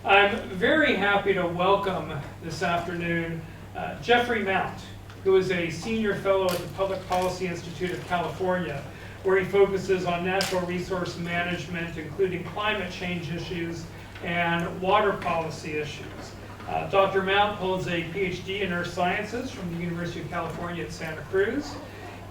I'm very happy to welcome this afternoon Jeffrey Mount, who is a senior fellow at the Public Policy Institute of California, where he focuses on natural resource management, including climate change issues and water policy issues. Dr. Mount holds a Ph.D. in Earth Sciences from the University of California at Santa Cruz.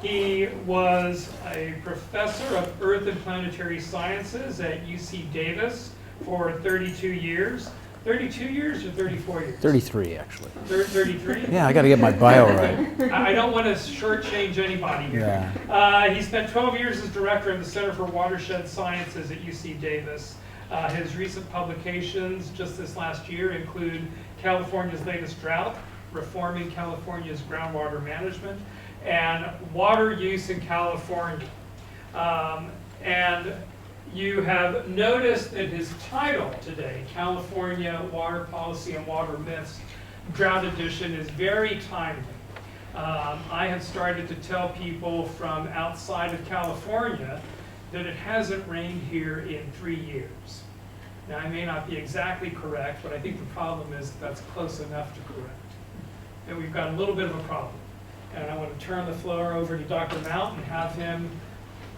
He was a professor of Earth and Planetary Sciences at UC Davis for 32 years. 32 years or 34 years? 33, actually. 33? Yeah, I got to get my bio right. I don't want to shortchange anybody here. Yeah. He spent 12 years as director of the Center for Watershed Sciences at UC Davis. His recent publications just this last year include California's latest drought, reforming California's groundwater management, and water use in California. And you have noticed that his title today, California Water Policy and Water Myths, Drought Edition, is very timely. I have started to tell people from outside of California that it hasn't rained here in 3 years. Now, I may not be exactly correct, but I think the problem is that's close enough to correct. And we've got a little bit of a problem. And I want to turn the floor over to Dr. Mount and have him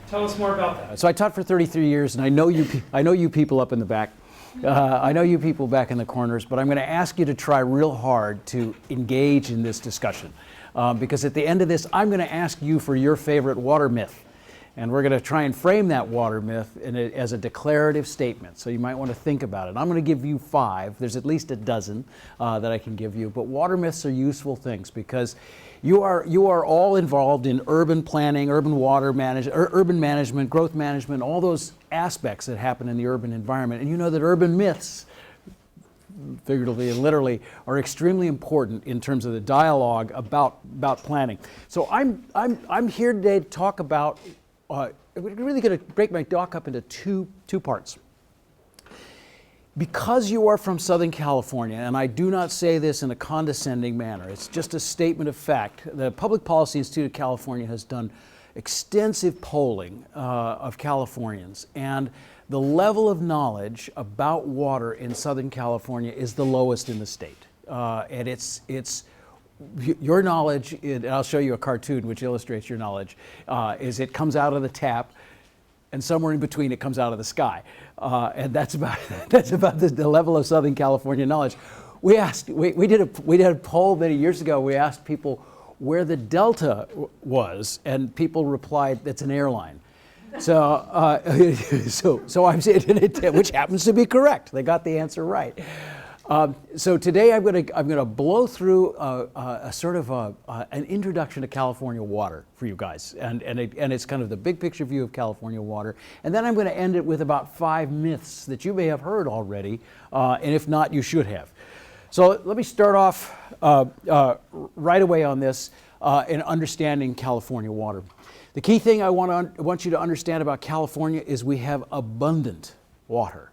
tell us more about that. So I taught for 33 years, and I know you people up in the back. I know you people back in the corners, but I'm going to ask you to try real hard to engage in this discussion. Because at the end of this, I'm going to ask you for your favorite water myth. And we're going to try and frame that water myth as a declarative statement. So you might want to think about it. I'm going to give you 5. There's at least a dozen that I can give you. But water myths are useful things because you are all involved in urban planning, urban water management, urban management, growth management, all those aspects that happen in the urban environment. And you know that urban myths, figuratively and literally, are extremely important in terms of the dialogue about planning. So I'm here today to talk about. We're really going to break my talk up into two parts. Because you are from Southern California, and I do not say this in a condescending manner, it's just a statement of fact. The Public Policy Institute of California has done extensive polling of Californians, and the level of knowledge about water in Southern California is the lowest in the state. And it's your knowledge, and I'll show you a cartoon which illustrates your knowledge, is it comes out of the tap, and somewhere in between it comes out of the sky. And that's about the level of Southern California knowledge. We did a poll many years ago. We asked people where the Delta was, and people replied, "That's an airline." So I'm saying, which happens to be correct. They got the answer right. So today I'm going to blow through a sort of an introduction to California water for you guys, and it's kind of the big picture view of California water, and then I'm going to end it with about 5 myths that you may have heard already, and if not, you should have. So let me start off right away on this in understanding California water. The key thing I want you to understand about California is we have abundant water.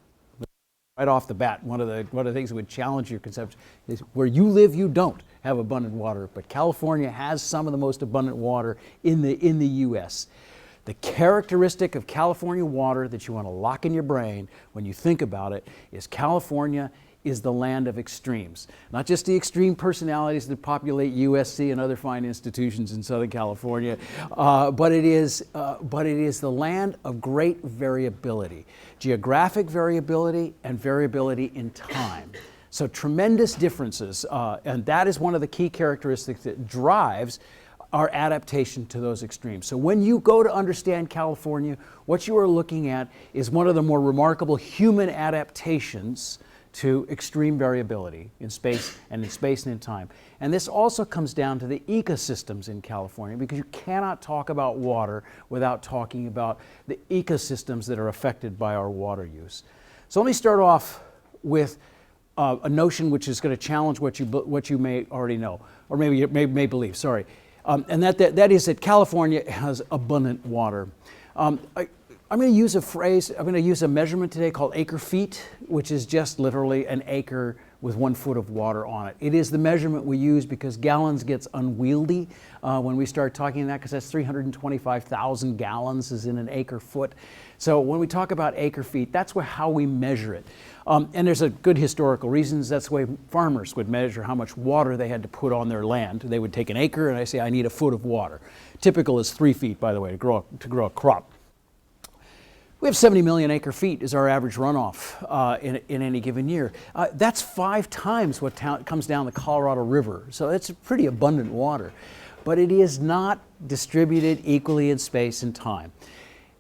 Right off the bat, one of the things that would challenge your conception is where you live, you don't have abundant water, but California has some of the most abundant water in the U.S. The characteristic of California water that you want to lock in your brain when you think about it is California is the land of extremes. Not just the extreme personalities that populate USC and other fine institutions in Southern California, but it is the land of great variability, geographic variability and variability in time. So tremendous differences, and that is one of the key characteristics that drives our adaptation to those extremes. So when you go to understand California, what you are looking at is one of the more remarkable human adaptations to extreme variability in space and in time. And this also comes down to the ecosystems in California, because you cannot talk about water without talking about the ecosystems that are affected by our water use. So let me start off with a notion which is going to challenge what you may already know, or maybe you may believe, sorry. And that is that California has abundant water. I'm going to use a phrase, I'm going to use a measurement today called acre feet, which is just literally an acre with 1 foot of water on it. It is the measurement we use because gallons gets unwieldy when we start talking that, because that's 325,000 gallons is in an acre foot. So when we talk about acre feet, that's how we measure it. And there's a good historical reasons. That's the way farmers would measure how much water they had to put on their land. They would take an acre and I say, I need a foot of water. Typical is 3 feet, by the way, to grow a crop. We have 70 million acre feet is our average runoff in any given year. That's 5 times what comes down the Colorado River. So it's pretty abundant water. But it is not distributed equally in space and time.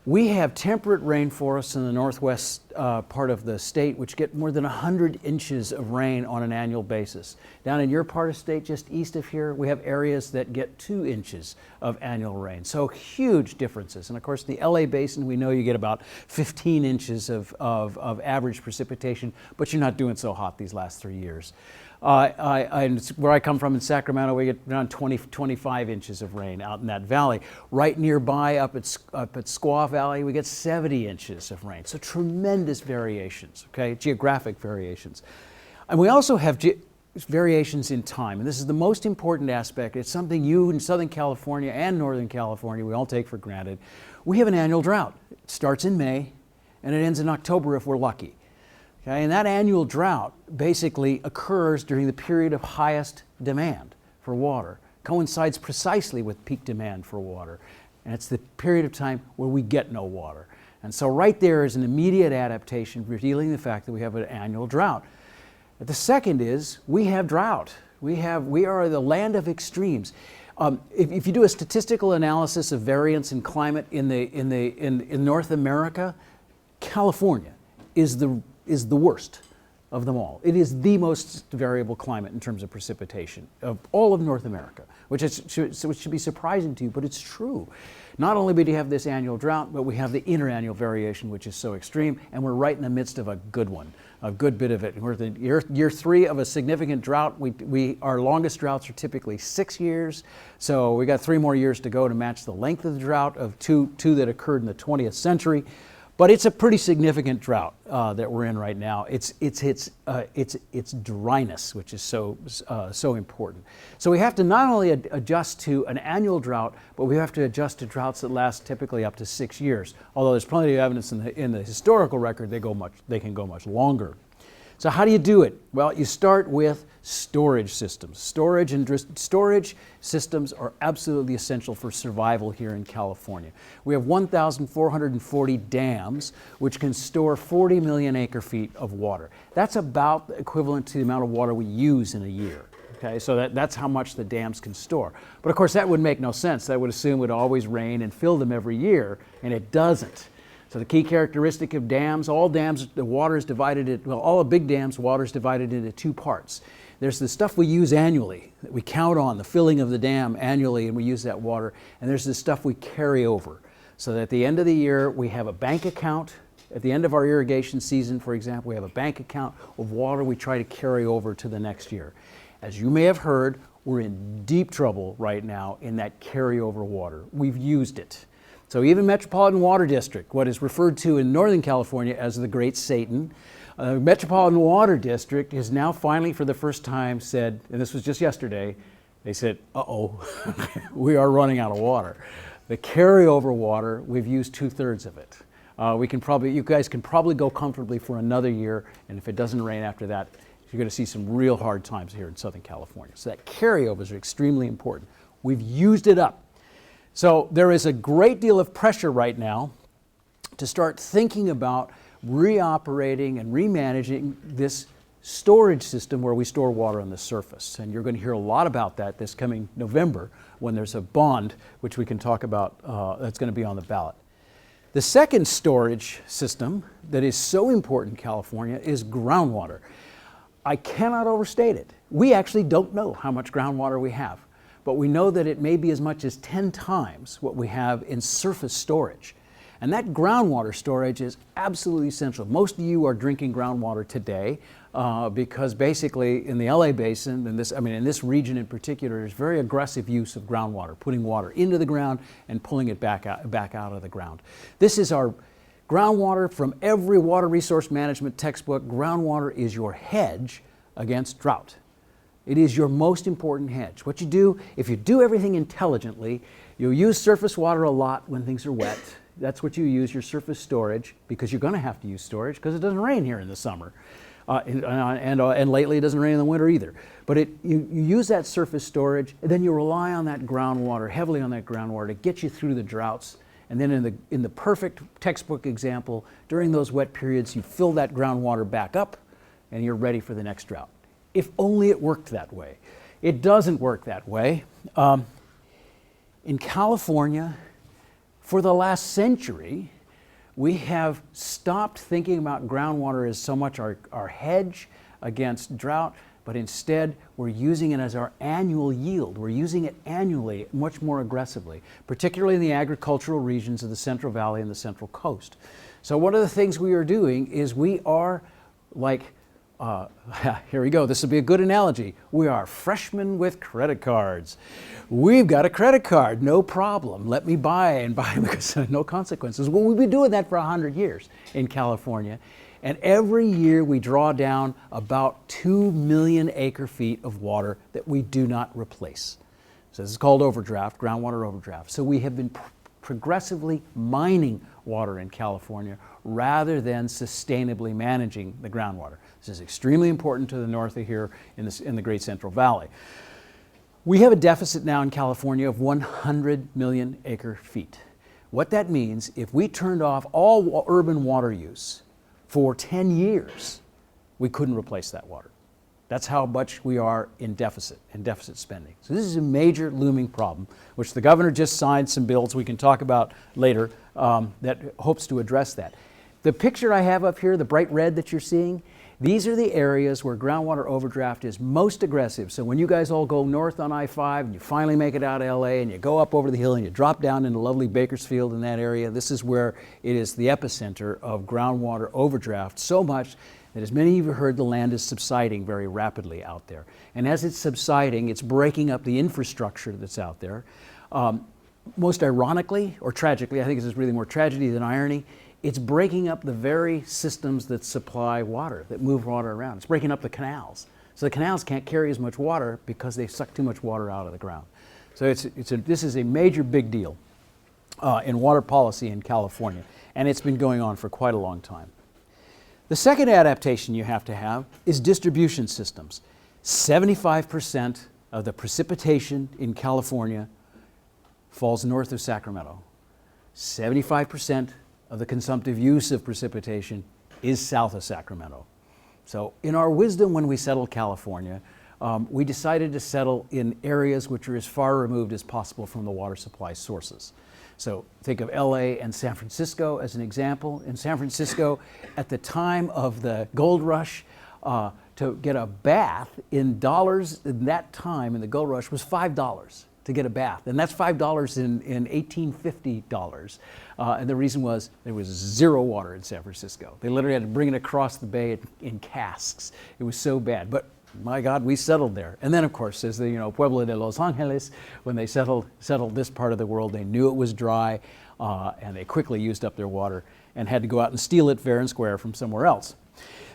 We have temperate rainforests in the northwest part of the state which get more than 100 inches of rain on an annual basis. Down in your part of state, just east of here, we have areas that get 2 inches of annual rain. So huge differences. And of course, the LA basin, we know you get about 15 inches of average precipitation, but you're not doing so hot these last 3 years. Where I come from in Sacramento, we get around 25 inches of rain out in that valley. Right nearby, up at Squaw Valley, we get 70 inches of rain. So tremendous variations, okay, geographic variations. And we also have variations in time, and this is the most important aspect. It's something you in Southern California and Northern California, we all take for granted. We have an annual drought. It starts in May, and it ends in October if we're lucky. Okay, and that annual drought basically occurs during the period of highest demand for water, coincides precisely with peak demand for water, and it's the period of time where we get no water. And so right there is an immediate adaptation revealing the fact that we have an annual drought. But the second is we have drought. We are the land of extremes. If you do a statistical analysis of variance in climate in North America, California is the worst of them all. It is the most variable climate in terms of precipitation of all of North America, which should be surprising to you, but it's true. Not only do you have this annual drought, but we have the interannual variation, which is so extreme, and we're right in the midst of a good one, a good bit of it. We're the year 3 of a significant drought. Our longest droughts are typically 6 years, so we got 3 more years to go to match the length of the drought of two that occurred in the 20th century. But it's a pretty significant drought that we're in right now. It's dryness, which is so important. So we have to not only adjust to an annual drought, but we have to adjust to droughts that last typically up to 6 years. Although there's plenty of evidence in the historical record they can go much longer. So how do you do it? Well, you start with storage systems. Storage systems are absolutely essential for survival here in California. We have 1,440 dams which can store 40 million acre feet of water. That's about equivalent to the amount of water we use in a year. Okay, so that's how much the dams can store. But of course that would make no sense. That would assume it would always rain and fill them every year, and it doesn't. So the key characteristic of dams, all dams, the water is divided, all the big dams, water is divided into 2 parts. There's the stuff we use annually, that we count on, the filling of the dam annually, and we use that water. And there's the stuff we carry over. So that at the end of the year, we have a bank account. At the end of our irrigation season, for example, we have a bank account of water we try to carry over to the next year. As you may have heard, we're in deep trouble right now in that carryover water. We've used it. So even Metropolitan Water District, what is referred to in Northern California as the Great Satan, Metropolitan Water District has now finally for the first time said, and this was just yesterday, they said, uh-oh, we are running out of water. The carryover water, we've used 2/3 of it. You guys can probably go comfortably for another year, and if it doesn't rain after that, you're going to see some real hard times here in Southern California. So that carryovers are extremely important. We've used it up. So there is a great deal of pressure right now to start thinking about reoperating and remanaging this storage system where we store water on the surface. And you're going to hear a lot about that this coming November when there's a bond, which we can talk about, that's going to be on the ballot. The second storage system that is so important in California is groundwater. I cannot overstate it. We actually don't know how much groundwater we have, but we know that it may be as much as 10 times what we have in surface storage. And that groundwater storage is absolutely essential. Most of you are drinking groundwater today because basically in the LA basin, in this region in particular, there's very aggressive use of groundwater, putting water into the ground and pulling it back out of the ground. This is our groundwater from every water resource management textbook. Groundwater is your hedge against drought. It is your most important hedge. What you do, if you do everything intelligently, you'll use surface water a lot when things are wet. That's what you use, your surface storage, because you're going to have to use storage because it doesn't rain here in the summer. And lately it doesn't rain in the winter either. But you use that surface storage, and then you rely on that groundwater, heavily on that groundwater, to get you through the droughts. And then in the perfect textbook example, during those wet periods, you fill that groundwater back up, and you're ready for the next drought. If only it worked that way. It doesn't work that way. In California, for the last century, we have stopped thinking about groundwater as so much our hedge against drought, but instead we're using it as our annual yield. We're using it annually, much more aggressively, particularly in the agricultural regions of the Central Valley and the Central Coast. So one of the things we are doing is we are like, here we go, this will be a good analogy. We are freshmen with credit cards. We've got a credit card, no problem. Let me buy because no consequences. Well, we've been doing that for 100 years in California. And every year we draw down about 2 million acre feet of water that we do not replace. So this is called overdraft, groundwater overdraft. So we have been progressively mining water in California rather than sustainably managing the groundwater. This is extremely important to the north of here in the Great Central Valley. We have a deficit now in California of 100 million acre feet. What that means, if we turned off all urban water use for 10 years, we couldn't replace that water. That's how much we are in deficit spending. So this is a major looming problem, which the governor just signed some bills we can talk about later that hopes to address that. The picture I have up here, the bright red that you're seeing, these are the areas where groundwater overdraft is most aggressive. So when you guys all go north on I-5 and you finally make it out of LA and you go up over the hill and you drop down into lovely Bakersfield in that area, this is where it is the epicenter of groundwater overdraft, so much that, as many of you heard, the land is subsiding very rapidly out there. And as it's subsiding, it's breaking up the infrastructure that's out there. Most ironically, or tragically, I think this is really more tragedy than irony, it's breaking up the very systems that supply water, that move water around. It's breaking up the canals. So the canals can't carry as much water because they suck too much water out of the ground. So this is a major big deal in water policy in California, and it's been going on for quite a long time. The second adaptation you have to have is distribution systems. 75% of the precipitation in California falls north of Sacramento. 75% of the consumptive use of precipitation is south of Sacramento. So in our wisdom when we settled California, we decided to settle in areas which are as far removed as possible from the water supply sources. So think of LA and San Francisco as an example. In San Francisco, at the time of the gold rush, to get a bath in dollars in that time in the gold rush was $5 to get a bath. And that's $5 in 1850 dollars. And the reason was there was zero water in San Francisco. They literally had to bring it across the bay in casks. It was so bad. But my God, we settled there. And then, of course, as the Pueblo de Los Angeles, when they settled this part of the world, they knew it was dry, and they quickly used up their water and had to go out and steal it fair and square from somewhere else.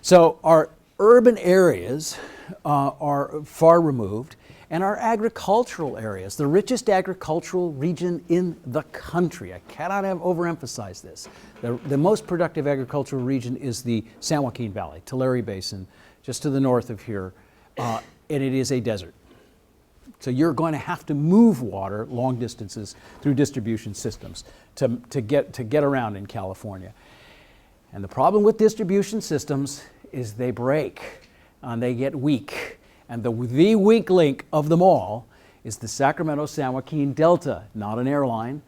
So our urban areas are far removed, and our agricultural areas, the richest agricultural region in the country. I cannot overemphasize this. The most productive agricultural region is the San Joaquin Valley, Tulare Basin, just to the north of here, and it is a desert. So you're going to have to move water long distances through distribution systems to get around in California. And the problem with distribution systems is they break and they get weak. And the weak link of them all is the Sacramento-San Joaquin Delta, not an airline.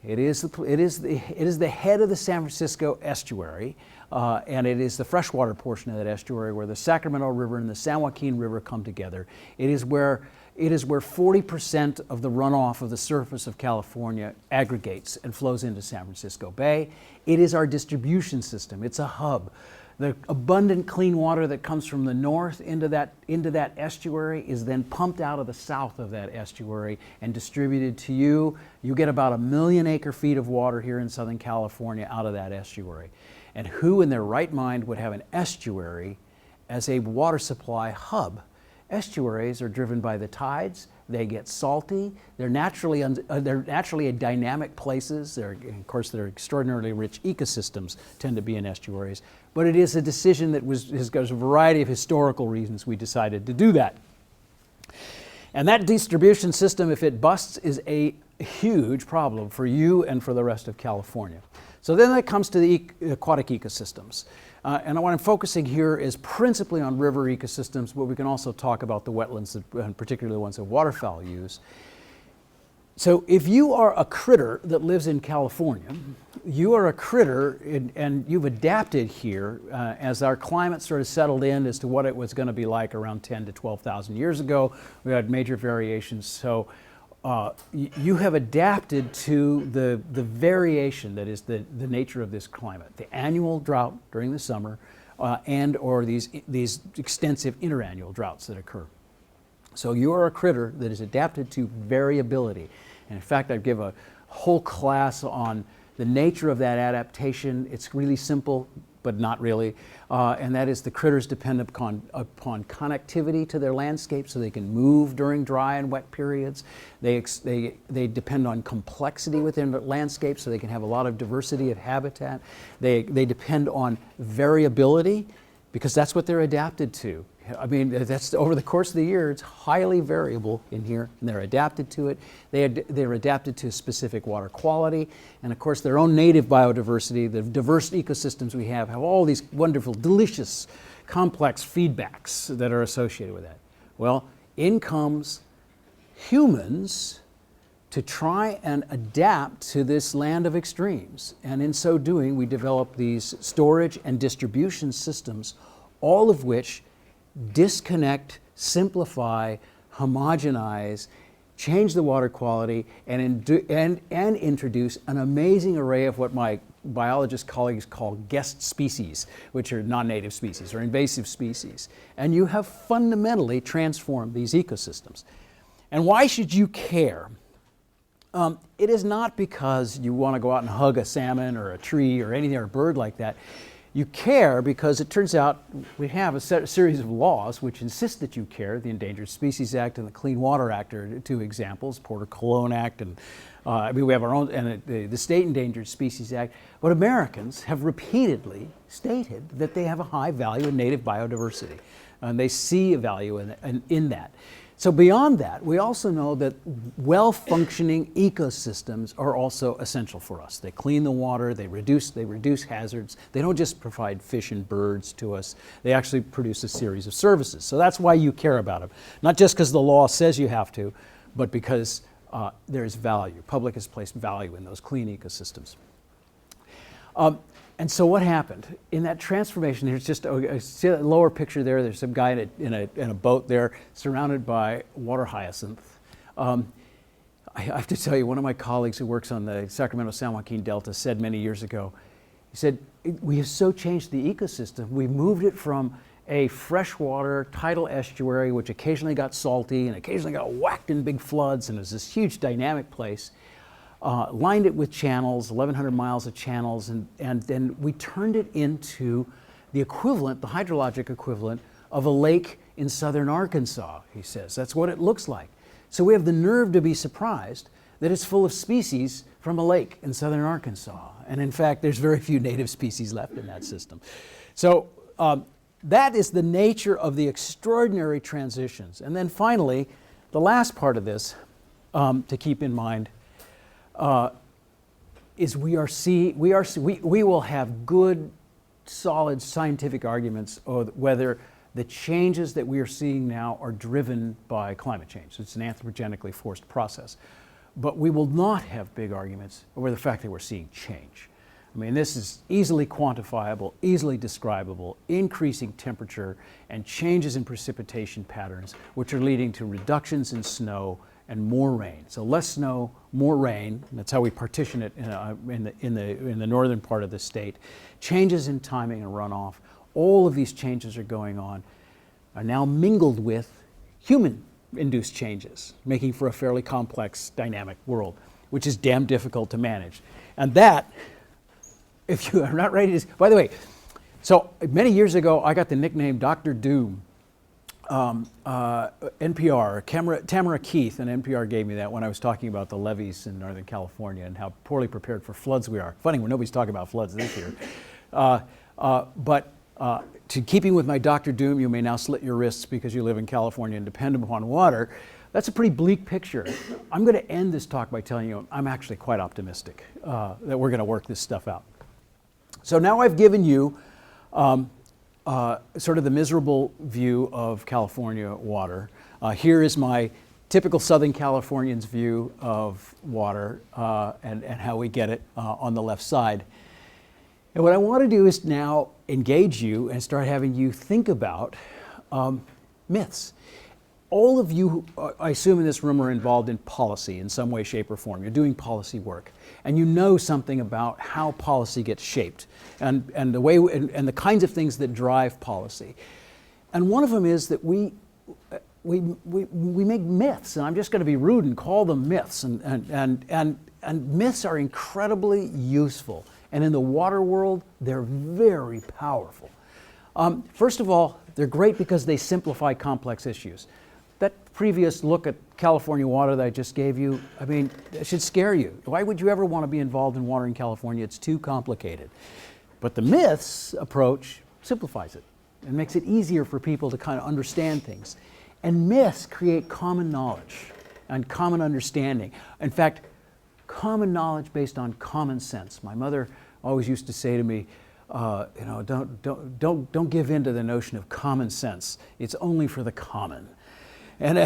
It is the head of the San Francisco estuary, and it is the freshwater portion of that estuary where the Sacramento River and the San Joaquin River come together. It is where 40% of the runoff of the surface of California aggregates and flows into San Francisco Bay. It is our distribution system. It's a hub. The abundant clean water that comes from the north into that estuary is then pumped out of the south of that estuary and distributed to you. You get about 1 million acre feet of water here in Southern California out of that estuary. And who in their right mind would have an estuary as a water supply hub. Estuaries are driven by the tides. They get salty. They're naturally dynamic places. Of course, they're extraordinarily rich ecosystems tend to be in estuaries. But it is a decision that has got a variety of historical reasons we decided to do that. And that distribution system, if it busts, is a huge problem for you and for the rest of California. So then that comes to the aquatic ecosystems. And what I'm focusing here is principally on river ecosystems, but we can also talk about the wetlands, and particularly the ones that waterfowl use. So if you are a critter that lives in California, you are a critter and you've adapted here as our climate sort of settled in as to what it was going to be like around 10 to 12,000 years ago. We had major variations. So you have adapted to the variation that is the nature of this climate, the annual drought during the summer and or these extensive interannual droughts that occur. So you are a critter that is adapted to variability. And in fact, I give a whole class on the nature of that adaptation. It's really simple, but not really. And that is the critters depend upon connectivity to their landscape so they can move during dry and wet periods. They depend on complexity within the landscape so they can have a lot of diversity of habitat. They depend on variability because that's what they're adapted to. I mean, that's over the course of the year, it's highly variable in here, and they're adapted to it. They're adapted to specific water quality, and of course their own native biodiversity. The diverse ecosystems we have all these wonderful, delicious, complex feedbacks that are associated with that. Well, in comes humans to try and adapt to this land of extremes, and in so doing, we develop these storage and distribution systems, all of which disconnect, simplify, homogenize, change the water quality, and introduce an amazing array of what my biologist colleagues call guest species, which are non-native species or invasive species. And you have fundamentally transformed these ecosystems. And why should you care? It is not because you want to go out and hug a salmon or a tree or anything or a bird like that. You care because it turns out we have a series of laws which insist that you care. The Endangered Species Act and the Clean Water Act are two examples, Porter-Cologne Act, and we have our own, and the State Endangered Species Act. But Americans have repeatedly stated that they have a high value in native biodiversity, and they see a value in that. So beyond that, we also know that well-functioning ecosystems are also essential for us. They clean the water, they reduce hazards. They don't just provide fish and birds to us, they actually produce a series of services. So that's why you care about them. Not just because the law says you have to, but because there is value. Public has placed value in those clean ecosystems. And so what happened? In that transformation, there's just see that lower picture there, there's some guy in a boat there surrounded by water hyacinth. I have to tell you, one of my colleagues who works on the Sacramento-San Joaquin Delta said many years ago, he said, we have so changed the ecosystem, we moved it from a freshwater tidal estuary, which occasionally got salty and occasionally got whacked in big floods, and it was this huge dynamic place. Lined it with channels, 1,100 miles of channels, and then we turned it into the equivalent, the hydrologic equivalent of a lake in southern Arkansas, he says. That's what it looks like. So we have the nerve to be surprised that it's full of species from a lake in southern Arkansas. And in fact, there's very few native species left in that system. So that is the nature of the extraordinary transitions. And then finally, the last part of this to keep in mind is we will have good, solid scientific arguments of whether the changes that we are seeing now are driven by climate change. It's an anthropogenically forced process. But we will not have big arguments over the fact that we're seeing change. I mean, this is easily quantifiable, easily describable, increasing temperature and changes in precipitation patterns, which are leading to reductions in snow and more rain. So less snow, more rain. That's how we partition it in the northern part of the state. Changes in timing and runoff. All of these changes are going on, are now mingled with human-induced changes, making for a fairly complex, dynamic world, which is damn difficult to manage. And that, if you are not ready to, by the way, So many years ago, I got the nickname Dr. Doom. NPR, Tamara Keith and NPR gave me that when I was talking about the levees in Northern California and how poorly prepared for floods we are. Funny when nobody's talking about floods this year. But to keeping with my Dr. Doom, you may now slit your wrists because you live in California and depend upon water. That's a pretty bleak picture. I'm going to end this talk by telling you I'm actually quite optimistic that we're going to work this stuff out. So now I've given you sort of the miserable view of California water. Here is my typical Southern Californian's view of water and how we get it on the left side. And what I want to do is now engage you and start having you think about myths. All of you, I assume in this room, are involved in policy in some way, shape, or form. You're doing policy work, and you know something about how policy gets shaped and the way and the kinds of things that drive policy. And one of them is that we make myths, and I'm just going to be rude and call them myths. And myths are incredibly useful, and in the water world, they're very powerful. First of all, they're great because they simplify complex issues. That previous look at California water that I just gave you, I mean, it should scare you. Why would you ever want to be involved in water in California? It's too complicated. But the myths approach simplifies it and makes it easier for people to kind of understand things. And myths create common knowledge and common understanding. In fact, common knowledge based on common sense. My mother always used to say to me, don't give in to the notion of common sense. It's only for the common. And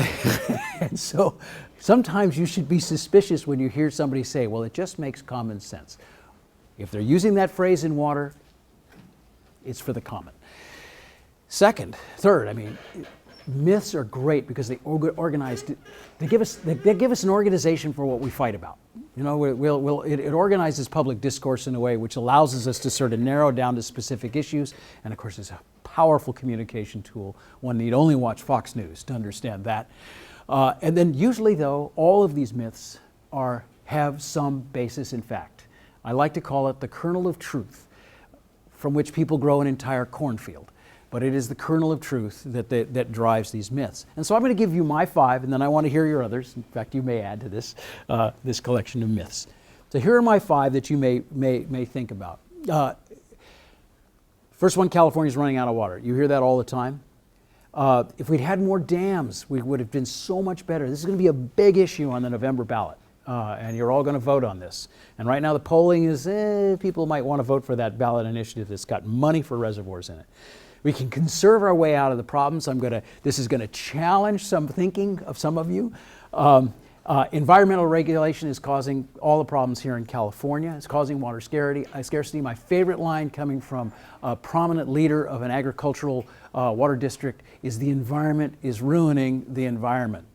so sometimes you should be suspicious when you hear somebody say, well, it just makes common sense. If they're using that phrase in water, it's for the common. Third, I mean, myths are great because they organize. They give us an organization for what we fight about. You know, it organizes public discourse in a way which allows us to sort of narrow down to specific issues. And of course, it's a powerful communication tool. One need only watch Fox News to understand that. And then usually, though, all of these myths have some basis in fact. I like to call it the kernel of truth, from which people grow an entire cornfield. But it is the kernel of truth that drives these myths. And so I'm going to give you my 5, and then I want to hear your others. In fact, you may add to this, this collection of myths. So here are my 5 that you may think about. First one, California's running out of water. You hear that all the time. If we'd had more dams, we would have been so much better. This is going to be a big issue on the November ballot. And you're all going to vote on this. And right now the polling is, people might want to vote for that ballot initiative that's got money for reservoirs in it. We can conserve our way out of the problems. This is going to challenge some thinking of some of you. Environmental regulation is causing all the problems here in California. It's causing water scarcity. My favorite line coming from a prominent leader of an agricultural water district is the environment is ruining the environment.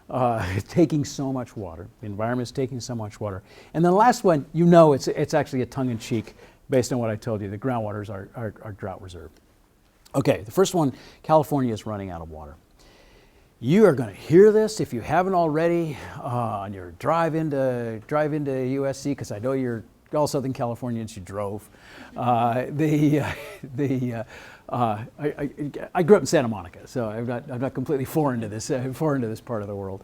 It's taking so much water. The environment is taking so much water. And then the last one, you know it's actually a tongue-in-cheek based on what I told you. The groundwaters are drought reserve. Okay, the first one, California is running out of water. You are going to hear this if you haven't already on your drive into USC, because I know you're all Southern Californians. You drove. I grew up in Santa Monica, so I'm not completely foreign to this part of the world.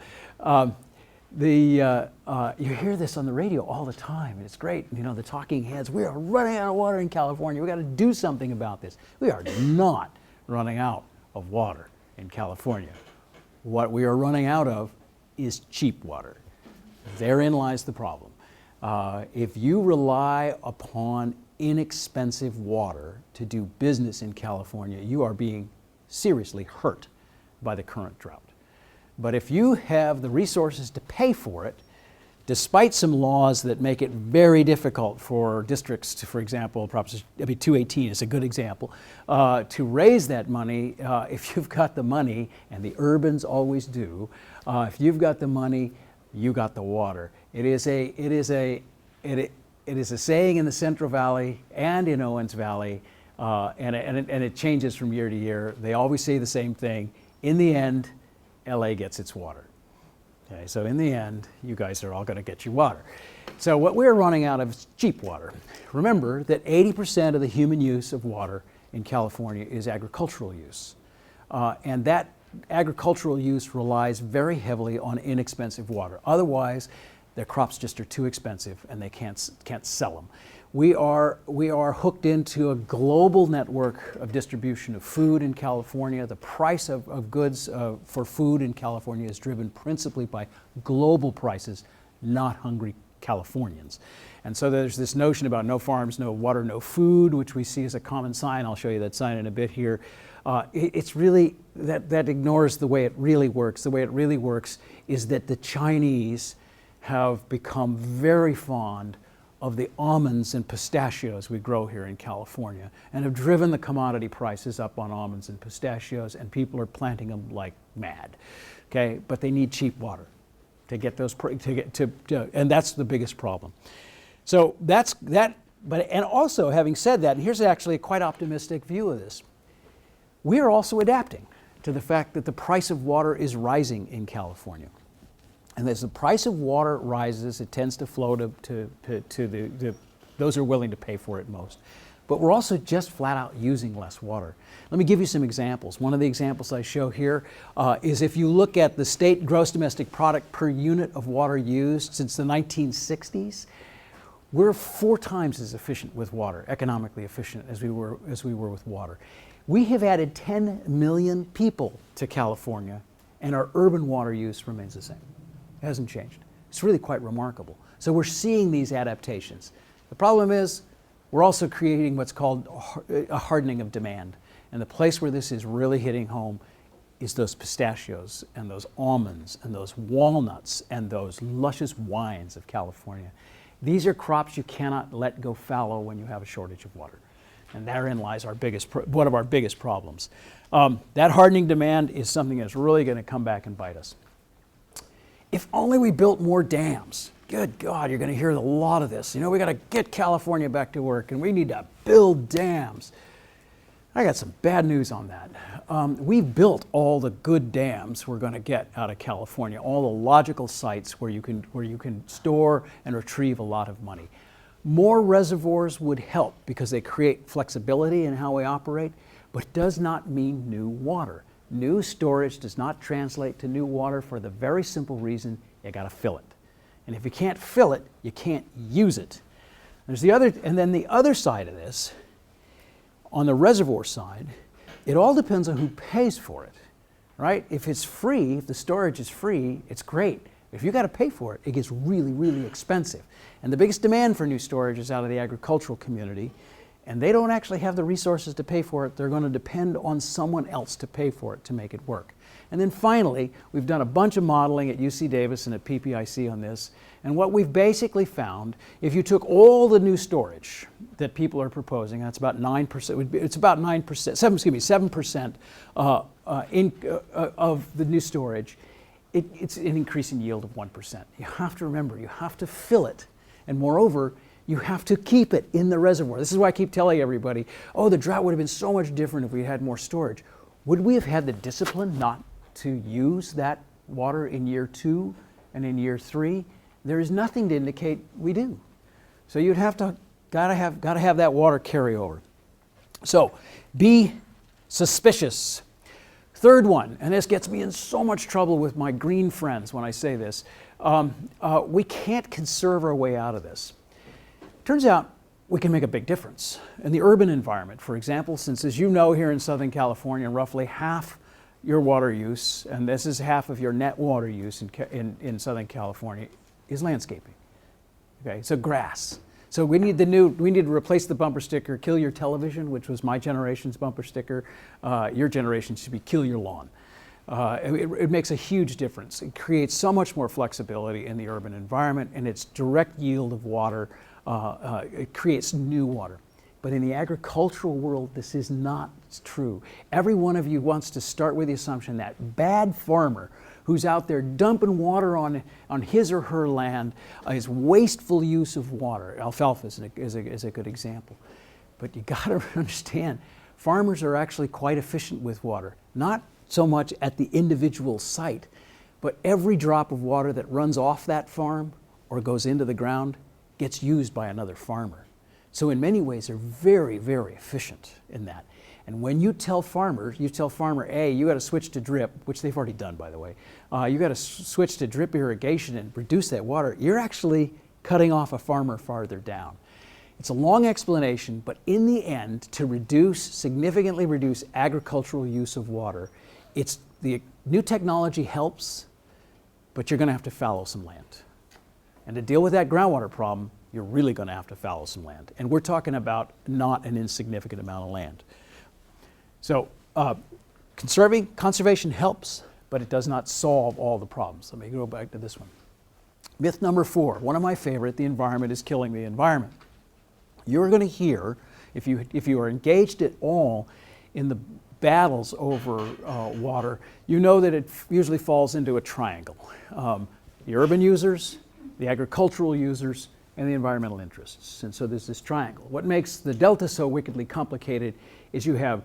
You hear this on the radio all the time, and it's great. You know, the talking heads, we are running out of water in California. We got to do something about this. We are not running out of water in California. What we are running out of is cheap water. Therein lies the problem. If you rely upon inexpensive water to do business in California, you are being seriously hurt by the current drought. But if you have the resources to pay for it, despite some laws that make it very difficult for districts to, for example, Proposition 218 is a good example, to raise that money, if you've got the money, and the urbans always do, if you've got the money, you got the water. It is a saying in the Central Valley and in Owens Valley, and it changes from year to year. They always say the same thing. In the end, LA gets its water. Okay, so in the end, you guys are all going to get your water. So what we're running out of is cheap water. Remember that 80% of the human use of water in California is agricultural use. And that agricultural use relies very heavily on inexpensive water. Otherwise, their crops just are too expensive and they can't sell them. We are hooked into a global network of distribution of food in California. The price of goods for food in California is driven principally by global prices, not hungry Californians. And so there's this notion about no farms, no water, no food, which we see as a common sign. I'll show you that sign in a bit here. It's really, that ignores the way it really works. The way it really works is that the Chinese have become very fond of the almonds and pistachios we grow here in California and have driven the commodity prices up on almonds and pistachios, and people are planting them like mad, okay? But they need cheap water to get those, and that's the biggest problem. So that's that, and also having said that, and here's actually a quite optimistic view of this, we are also adapting to the fact that the price of water is rising in California. And as the price of water rises, it tends to flow to those who are willing to pay for it most. But we're also just flat out using less water. Let me give you some examples. One of the examples I show here is if you look at the state gross domestic product per unit of water used since the 1960s, we're 4 times as efficient with water, economically efficient as we were with water. We have added 10 million people to California, and our urban water use remains the same. It hasn't changed. It's really quite remarkable. So we're seeing these adaptations. The problem is we're also creating what's called a hardening of demand. And the place where this is really hitting home is those pistachios and those almonds and those walnuts and those luscious wines of California. These are crops you cannot let go fallow when you have a shortage of water. And therein lies our one of our biggest problems. That hardening demand is something that's really going to come back and bite us. If only we built more dams. Good God, you're going to hear a lot of this. You know, we got to get California back to work and we need to build dams. I got some bad news on that. We've built all the good dams we're going to get out of California, all the logical sites where you can store and retrieve a lot of money. More reservoirs would help because they create flexibility in how we operate, but it does not mean new water. New storage does not translate to new water for the very simple reason you got to fill it. And if you can't fill it, you can't use it. There's the other, and then the other side of this, on the reservoir side, it all depends on who pays for it, right? If it's free, if the storage is free, it's great. If you got to pay for it, it gets really, really expensive. And the biggest demand for new storage is out of the agricultural community, and they don't actually have the resources to pay for it. They're going to depend on someone else to pay for it to make it work. And then finally, we've done a bunch of modeling at UC Davis and at PPIC on this, and what we've basically found, if you took all the new storage that people are proposing, that's about 9%, it's about 9%, 7% of the new storage, it's an increase in yield of 1%. You have to remember, you have to fill it. And moreover, you have to keep it in the reservoir. This is why I keep telling everybody, oh, the drought would have been so much different if we had more storage. Would we have had the discipline not to use that water in year 2 and in year 3? There is nothing to indicate we do. So you'd have to, gotta have that water carry over. So be suspicious. Third one, and this gets me in so much trouble with my green friends when I say this, we can't conserve our way out of this. Turns out we can make a big difference. In the urban environment, for example, since as you know here in Southern California, roughly half your water use, and this is half of your net water use in Southern California, is landscaping. Okay, so grass. So we need to replace the bumper sticker, kill your television, which was my generation's bumper sticker. Your generation should be kill your lawn. It makes a huge difference. It creates so much more flexibility in the urban environment, and its direct yield of water, it creates new water. But in the agricultural world, this is not true. Every one of you wants to start with the assumption that bad farmer who's out there dumping water on his or her land is wasteful use of water. Alfalfa is a good example. But you got to understand, farmers are actually quite efficient with water. Not so much at the individual site, but every drop of water that runs off that farm or goes into the ground gets used by another farmer. So in many ways, they're very, very efficient in that. And when you tell farmers, you tell farmer A, you got to switch to drip, which they've already done, by the way. You got to switch to drip irrigation and reduce that water. You're actually cutting off a farmer farther down. It's a long explanation, but in the end, to significantly reduce agricultural use of water, the new technology helps, but you're going to have to fallow some land. And to deal with that groundwater problem, you're really going to have to fallow some land. And we're talking about not an insignificant amount of land. So conservation helps, but it does not solve all the problems. Let me go back to this one. Myth number 4, one of my favorite, the environment is killing the environment. You're going to hear, if you are engaged at all in the battles over water, you know that it usually falls into a triangle. The urban users, the agricultural users, and the environmental interests. And so there's this triangle. What makes the delta so wickedly complicated is you have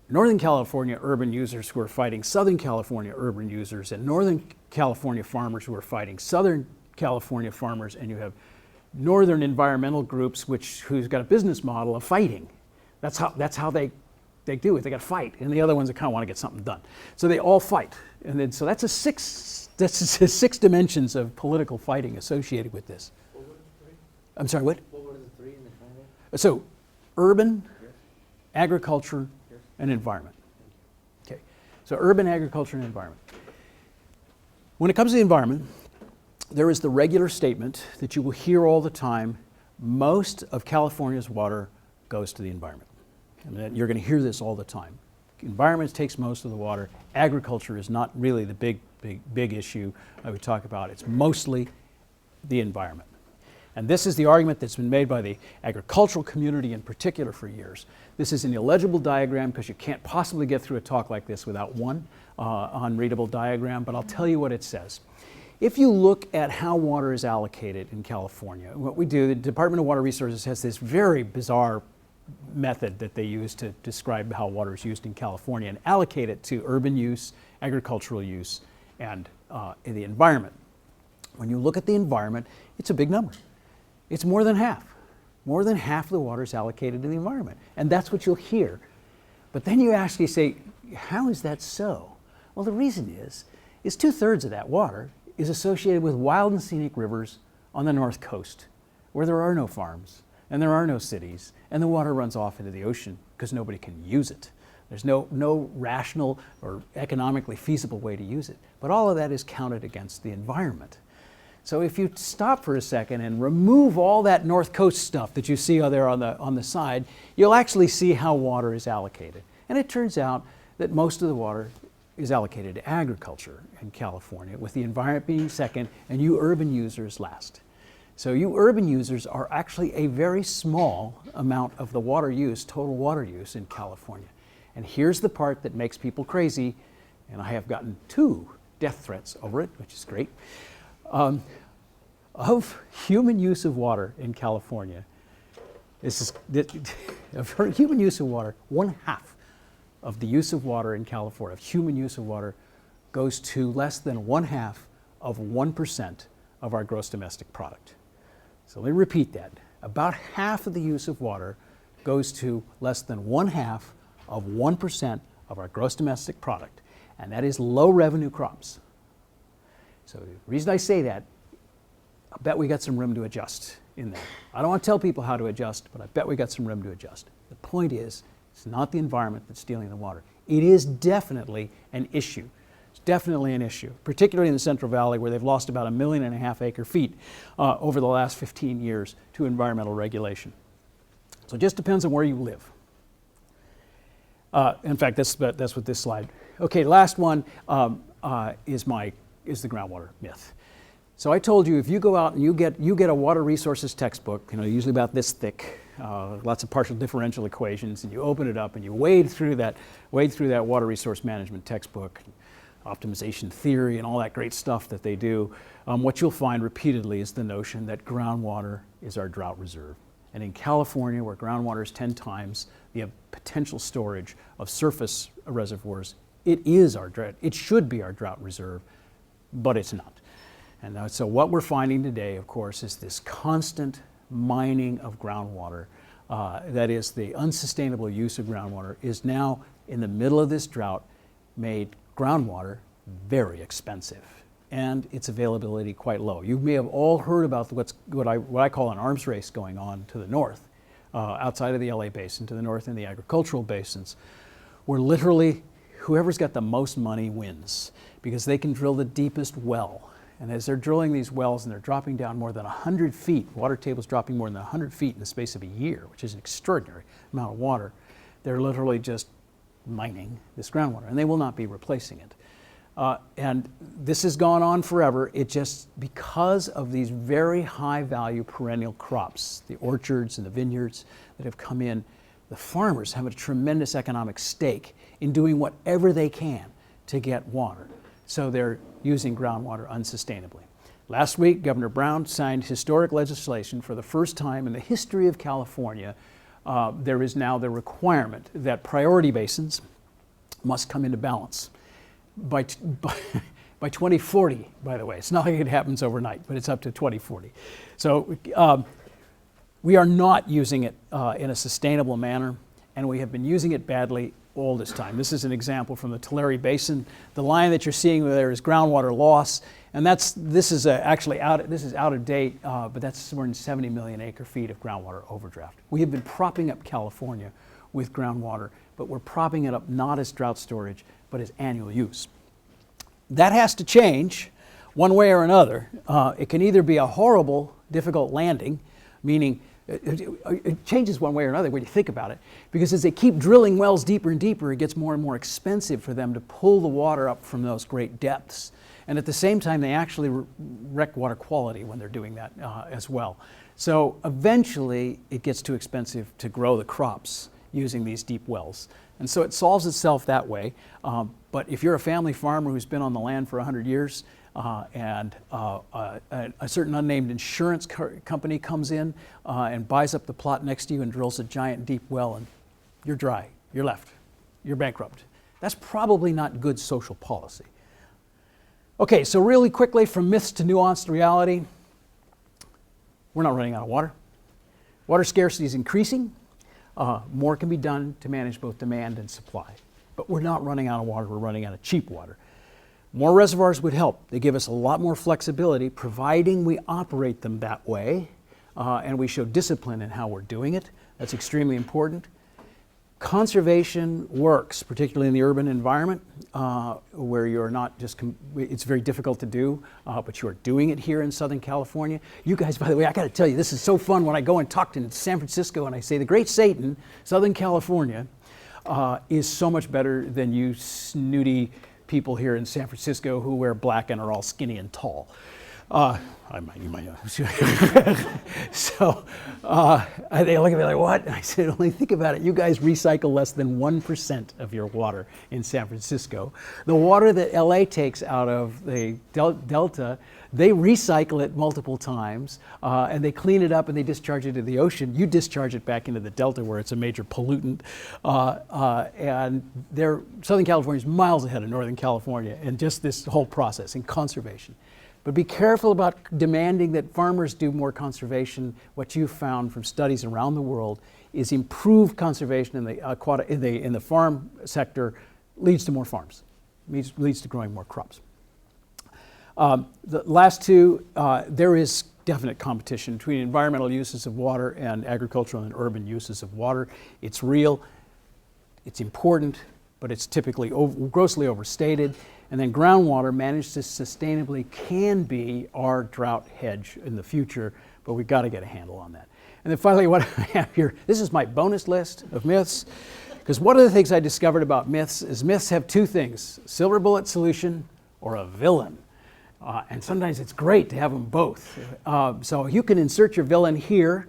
Northern California urban users who are fighting Southern California urban users, and Northern California farmers who are fighting Southern California farmers, and you have Northern environmental groups who's got a business model of fighting. That's how they do it. They got to fight, and the other ones that kind of want to get something done. So they all fight, and then so that's six dimensions of political fighting associated with this. What were the 3? I'm sorry, what? What were the 3 in the triangle? So urban, Yes. agriculture, Yes. and environment. Okay, so urban, agriculture, and environment. When it comes to the environment, there is the regular statement that you will hear all the time: most of California's water goes to the environment. And you're going to hear this all the time. Environment takes most of the water. Agriculture is not really the big issue I would talk about. It's mostly the environment. And this is the argument that's been made by the agricultural community in particular for years. This is an illegible diagram because you can't possibly get through a talk like this without one unreadable diagram, but I'll tell you what it says. If you look at how water is allocated in California, what we do, the Department of Water Resources has this very bizarre method that they use to describe how water is used in California and allocate it to urban use, agricultural use, and in the environment. When you look at the environment, it's a big number. It's more than half. More than half of the water is allocated to the environment. And that's what you'll hear. But then you actually say, how is that so? Well, the reason is 2/3 of that water is associated with wild and scenic rivers on the North Coast, where there are no farms and there are no cities, and the water runs off into the ocean because nobody can use it. There's no rational or economically feasible way to use it. But all of that is counted against the environment. So if you stop for a second and remove all that North Coast stuff that you see there on the side, you'll actually see how water is allocated. And it turns out that most of the water is allocated to agriculture in California, with the environment being second and you urban users last. So you urban users are actually a very small amount of the water use, total water use in California. And here's the part that makes people crazy, and I have gotten 2 death threats over it, which is great. Of human use of water in California, of human use of water, 1/2 of the use of water in California, of human use of water, goes to less than 1/2 of 1% of our gross domestic product. So let me repeat that. About half of the use of water goes to less than 1/2 of 1% of our gross domestic product, and that is low revenue crops. So the reason I say that, I bet we got some room to adjust in there. I don't want to tell people how to adjust, but I bet we got some room to adjust. The point is, it's not the environment that's stealing the water. It is definitely an issue. It's definitely an issue, particularly in the Central Valley, where they've lost about 1.5 million acre-feet over the last 15 years to environmental regulation. So it just depends on where you live. In fact, that's what this slide. Okay, last one is the groundwater myth. So I told you, if you go out and you get a water resources textbook, usually about this thick, lots of partial differential equations, and you open it up and you wade through that water resource management textbook, optimization theory and all that great stuff that they do, what you'll find repeatedly is the notion that groundwater is our drought reserve. And in California, where groundwater is 10 times the potential storage of surface reservoirs, it should be our drought reserve, but it's not. And so what we're finding today, of course, is this constant mining of groundwater that is the unsustainable use of groundwater, is now in the middle of this drought made groundwater very expensive and its availability quite low. You may have all heard about what I call an arms race going on to the north, outside of the LA basin, to the north in the agricultural basins, where literally whoever's got the most money wins, because they can drill the deepest well. And as they're drilling these wells and they're dropping down more than 100 feet, water table's dropping more than 100 feet in the space of a year, which is an extraordinary amount of water, they're literally just mining this groundwater, and they will not be replacing it. And this has gone on forever. It just, because of these very high value perennial crops, the orchards and the vineyards that have come in, the farmers have a tremendous economic stake in doing whatever they can to get water. So they're using groundwater unsustainably. Last week, Governor Brown signed historic legislation for the first time in the history of California. There is now the requirement that priority basins must come into balance by 2040, by the way. It's not like it happens overnight, but it's up to 2040. So we are not using it in a sustainable manner, and we have been using it badly all this time. This is an example from the Tulare Basin. The line that you're seeing there is groundwater loss, and this is actually out of date, but that's more than 70 million acre feet of groundwater overdraft. We have been propping up California with groundwater, but we're propping it up not as drought storage, but as annual use. That has to change one way or another. It can either be a horrible, difficult landing, meaning it changes one way or another when you think about it, because as they keep drilling wells deeper and deeper, it gets more and more expensive for them to pull the water up from those great depths. And at the same time, they actually wreck water quality when they're doing that as well. So eventually, it gets too expensive to grow the crops using these deep wells. And so it solves itself that way. But if you're a family farmer who's been on the land for 100 years, and a certain unnamed insurance company comes in and buys up the plot next to you and drills a giant deep well, and you're dry, you're left, you're bankrupt. That's probably not good social policy. Okay, so really quickly, from myths to nuanced reality, we're not running out of water. Water scarcity is increasing. More can be done to manage both demand and supply. But we're not running out of water, we're running out of cheap water. More reservoirs would help. They give us a lot more flexibility, providing we operate them that way, and we show discipline in how we're doing it. That's extremely important. Conservation works, particularly in the urban environment, where you're not just, it's very difficult to do, but you're doing it here in Southern California. You guys, by the way, I gotta tell you, this is so fun when I go and talk to San Francisco and I say, the Great Satan, Southern California, is so much better than you snooty people here in San Francisco who wear black and are all skinny and tall. You might know. So they look at me like, what? I said, only think about it. You guys recycle less than 1% of your water in San Francisco. The water that LA takes out of the Delta, they recycle it multiple times, and they clean it up and they discharge it to the ocean. You discharge it back into the Delta where it's a major pollutant. And Southern California is miles ahead of Northern California in just this whole process in conservation. But be careful about demanding that farmers do more conservation. What you've found from studies around the world is improved conservation in the farm sector leads to more farms, leads to growing more crops. The last two, there is definite competition between environmental uses of water and agricultural and urban uses of water. It's real, it's important, but it's typically grossly overstated. And then groundwater managed to sustainably can be our drought hedge in the future, but we've got to get a handle on that. And then finally, what I have here, this is my bonus list of myths, because one of the things I discovered about myths is myths have two things, silver bullet solution or a villain. And sometimes it's great to have them both. So you can insert your villain here.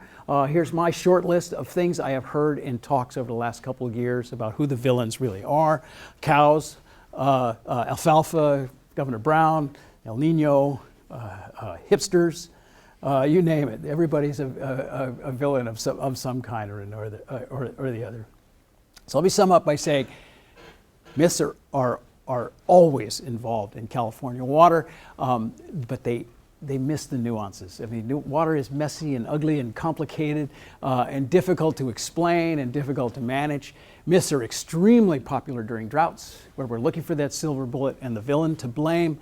Here's my short list of things I have heard in talks over the last couple of years about who the villains really are. Cows, alfalfa, Governor Brown, El Nino, hipsters, you name it. Everybody's a villain of some kind or the other. So let me sum up by saying myths are always involved in California water, but they they miss the nuances. I mean, water is messy and ugly and complicated and difficult to explain and difficult to manage. Myths are extremely popular during droughts, where we're looking for that silver bullet and the villain to blame.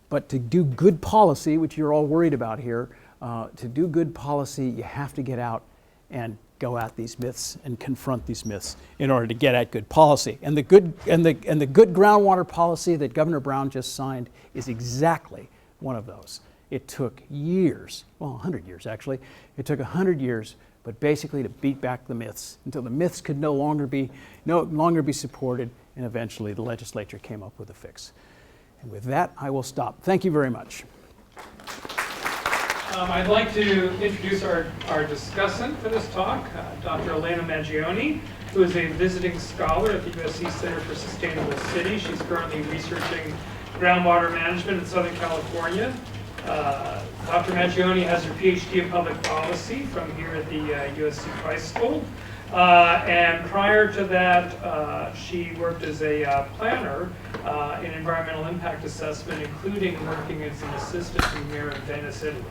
But to do good policy, which you're all worried about here, to do good policy, you have to get out and go at these myths and confront these myths in order to get at good policy. And the good groundwater policy that Governor Brown just signed is exactly one of those. It took years, well, 100 years actually. It took 100 years, but basically to beat back the myths until the myths could no longer be supported, and eventually the legislature came up with a fix. And with that, I will stop. Thank you very much. I'd like to introduce our discussant for this talk, Dr. Elena Maggioni, who is a visiting scholar at the USC Center for Sustainable Cities. She's currently researching groundwater management in Southern California. Dr. Maggioni has her Ph.D. in public policy from here at the USC Price School. And prior to that, she worked as a planner in environmental impact assessment, including working as an assistant to the mayor of Venice, Italy.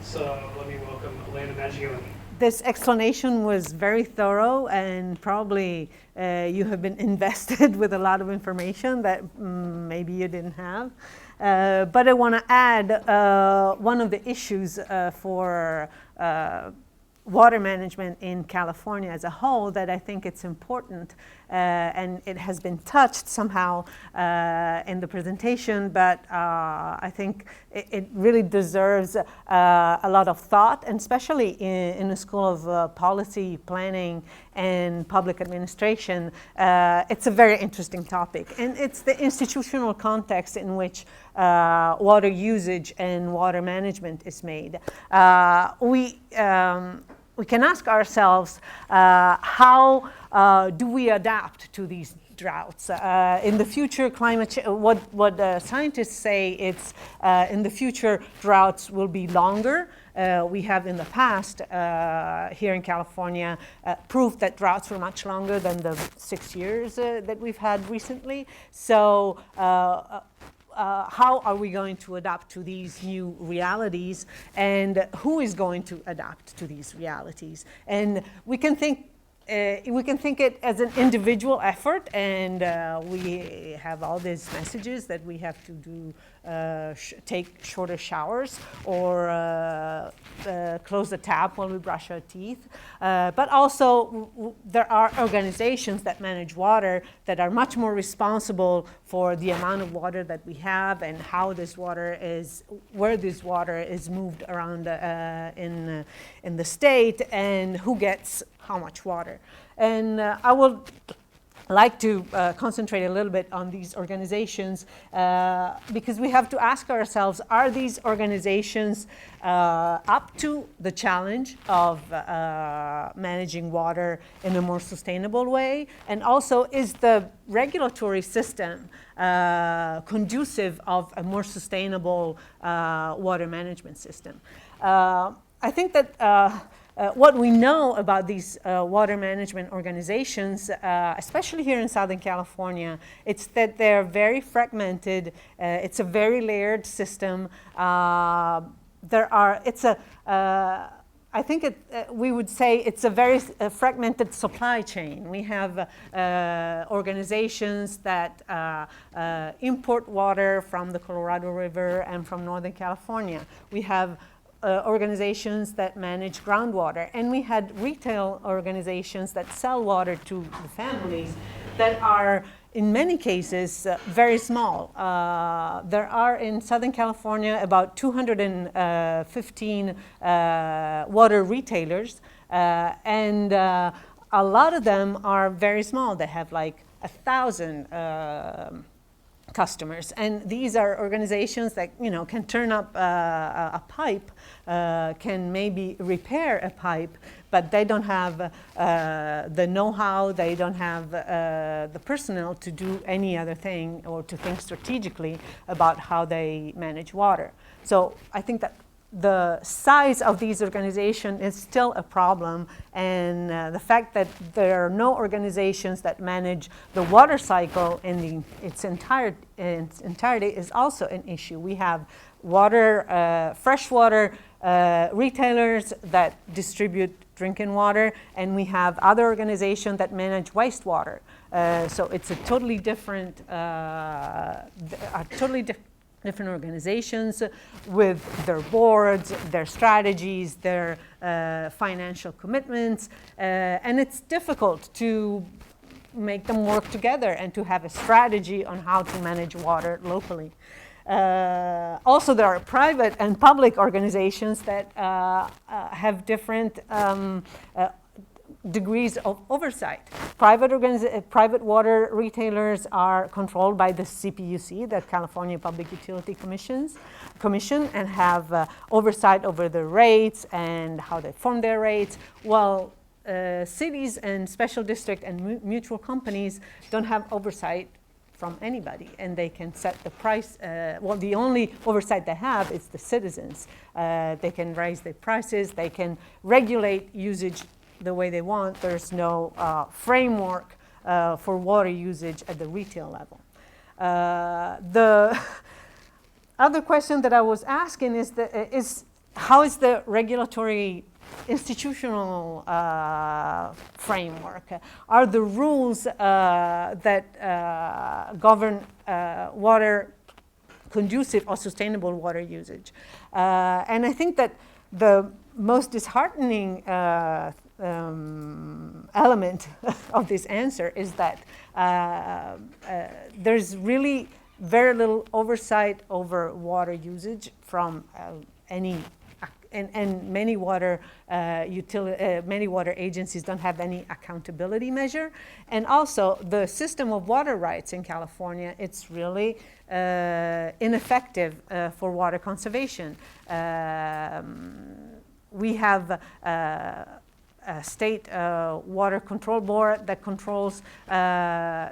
So let me welcome Elena Maggioni. This explanation was very thorough, and probably you have been invested with a lot of information that maybe you didn't have. But I want to add one of the issues for water management in California as a whole that I think it's important, and it has been touched somehow in the presentation, but I think it really deserves a lot of thought, and especially in the School of Policy, Planning, and Public Administration. It's a very interesting topic, and it's the institutional context in which water usage and water management is made. We can ask ourselves, how do we adapt to these droughts? In the future, what scientists say, it's in the future, droughts will be longer. We have in the past, here in California, proof that droughts were much longer than the 6 years that we've had recently. So how are we going to adapt to these new realities, and who is going to adapt to these realities? And we can think it as an individual effort, and we have all these messages that we have to do, take shorter showers, or close the tap while we brush our teeth. But also there are organizations that manage water that are much more responsible for the amount of water that we have, and how this water is, where this water is moved around in the state, and who gets how much water. And I would like to concentrate a little bit on these organizations because we have to ask ourselves, are these organizations up to the challenge of managing water in a more sustainable way? And also, is the regulatory system conducive of a more sustainable water management system? I think that what we know about these water management organizations, especially here in Southern California, it's that they're very fragmented. It's a very layered system. I think we would say it's a very fragmented supply chain. We have organizations that import water from the Colorado River and from Northern California. We have organizations that manage groundwater, and we had retail organizations that sell water to the families that are, in many cases, very small. There are in Southern California about 215 water retailers, and a lot of them are very small. They have like 1,000 customers, and these are organizations that can turn up a pipe, can maybe repair a pipe, but they don't have the know-how, they don't have the personnel to do any other thing, or to think strategically about how they manage water. So I think that the size of these organizations is still a problem, and the fact that there are no organizations that manage the water cycle in its entirety is also an issue. We have freshwater retailers that distribute drinking water, and we have other organizations that manage wastewater. So it's a totally different, different organizations with their boards, their strategies, their financial commitments, and it's difficult to make them work together and to have a strategy on how to manage water locally. Also, there are private and public organizations that have different degrees of oversight. Private water retailers are controlled by the CPUC, the California Public Utility Commission, and have oversight over the rates and how they form their rates, while cities and special district and mutual companies don't have oversight from anybody, and they can set the price. Well, the only oversight they have is the citizens. They can raise their prices, they can regulate usage the way they want. There's no framework for water usage at the retail level. The other question that I was asking is how is the regulatory institutional framework? Are the rules that govern water conducive or sustainable water usage? And I think that the most disheartening element of this answer is that there's really very little oversight over water usage from any, and many water agencies don't have any accountability measure. And also the system of water rights in California, it's really ineffective for water conservation. We have a state water control board that controls the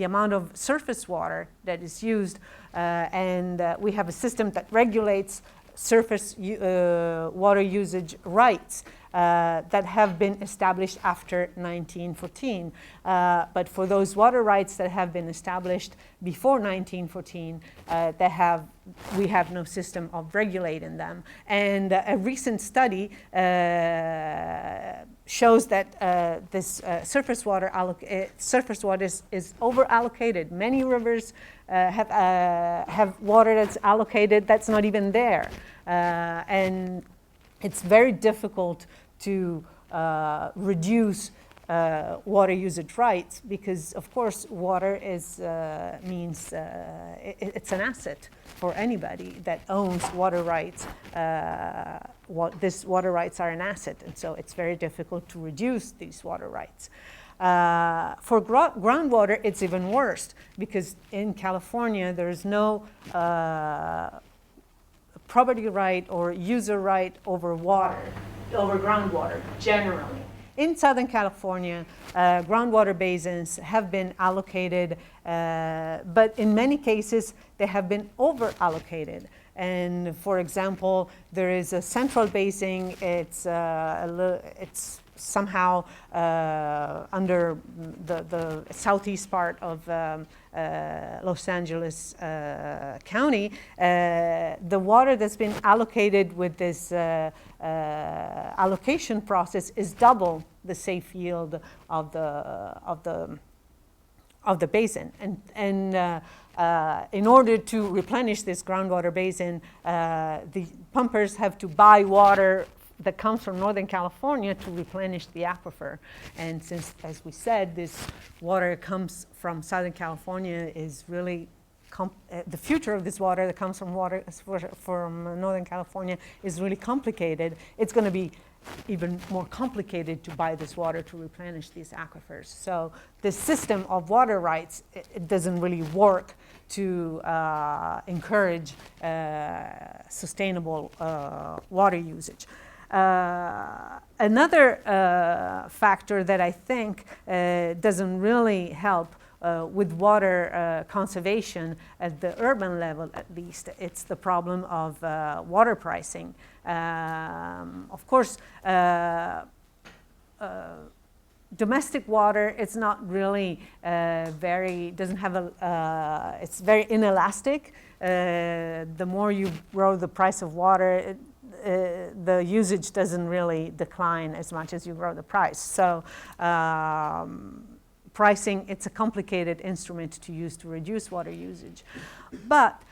amount of surface water that is used, and we have a system that regulates surface water usage rights that have been established after 1914. But for those water rights that have been established before 1914, we have no system of regulating them. And a recent study shows that this surface water is over-allocated. Many rivers have water that's allocated that's not even there. And it's very difficult to reduce water usage rights because, of course, water is it's an asset for anybody that owns water rights. These water rights are an asset, and so it's very difficult to reduce these water rights. For groundwater, it's even worse because in California there's no property right or user right over groundwater generally. In Southern California, groundwater basins have been allocated, but in many cases they have been over-allocated. And for example, there is a central basin. It's somehow under the southeast part of Los Angeles County. The water that's been allocated with this allocation process is double the safe yield of the basin. And in order to replenish this groundwater basin, the pumpers have to buy water that comes from Northern California to replenish the aquifer. And since, as we said, this water comes from Southern California is really, the future of this water that comes from Northern California is really complicated. It's going to be even more complicated to buy this water to replenish these aquifers. So the system of water rights, it doesn't really work to encourage sustainable water usage. Another factor that I think doesn't really help with water conservation at the urban level, at least, it's the problem of water pricing. Of course, domestic water, it's not really doesn't have a, it's very inelastic. The more you grow the price of water, the usage doesn't really decline as much as you grow the price. So pricing, it's a complicated instrument to use to reduce water usage. But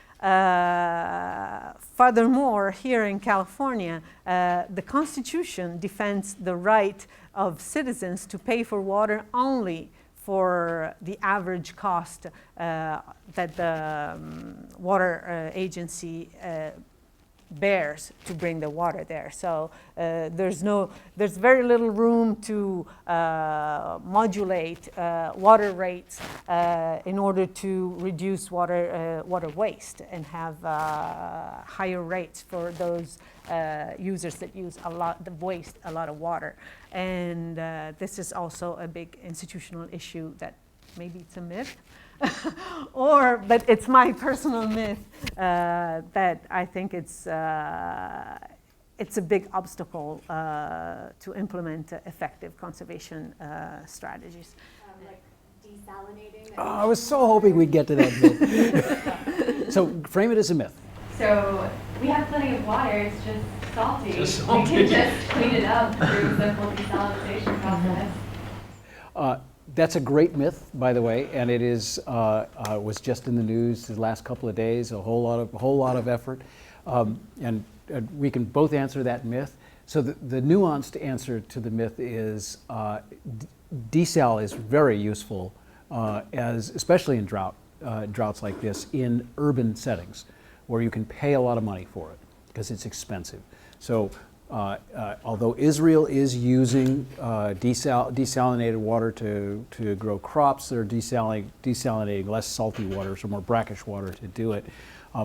furthermore, here in California, the Constitution defends the right of citizens to pay for water only for the average cost that the water agency bears to bring the water there. So there's very little room to modulate water rates in order to reduce water waste and have higher rates for those users that use waste a lot of water. And this is also a big institutional issue that maybe it's a myth. But it's my personal myth that I think it's a big obstacle to implement effective conservation strategies. Like desalinating. Oh, I was so hoping we'd get to that myth. So frame it as a myth. So we have plenty of water, it's just salty. Just salty. We can just clean it up through a simple desalination process. That's a great myth, by the way, and it is was just in the news the last couple of days. A whole lot of effort, and we can both answer that myth. So the nuanced answer to the myth is desal is very useful, especially in droughts like this, in urban settings, where you can pay a lot of money for it because it's expensive. So. Although Israel is using desalinated water to grow crops, they're desalinating less salty water, so more brackish water to do it.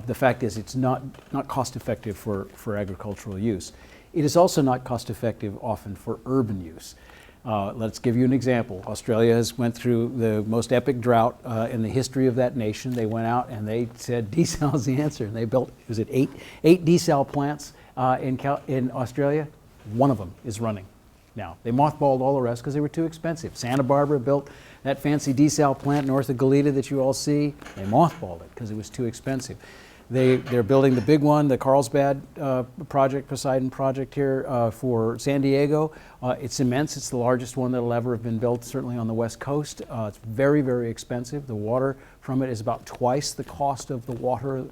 The fact is it's not cost effective for agricultural use. It is also not cost effective often for urban use. Let's give you an example. Australia has went through the most epic drought in the history of that nation. They went out and they said desal is the answer, and they built, was it eight desal plants in Australia? One of them is running now. They mothballed all the rest because they were too expensive. Santa Barbara built that fancy desal plant north of Goleta that you all see. They mothballed it because it was too expensive. They're building the big one, the Carlsbad project, Poseidon project here for San Diego. It's immense. It's the largest one that'll ever have been built, certainly on the West Coast. It's very, very expensive. The water from it is about twice the cost of the water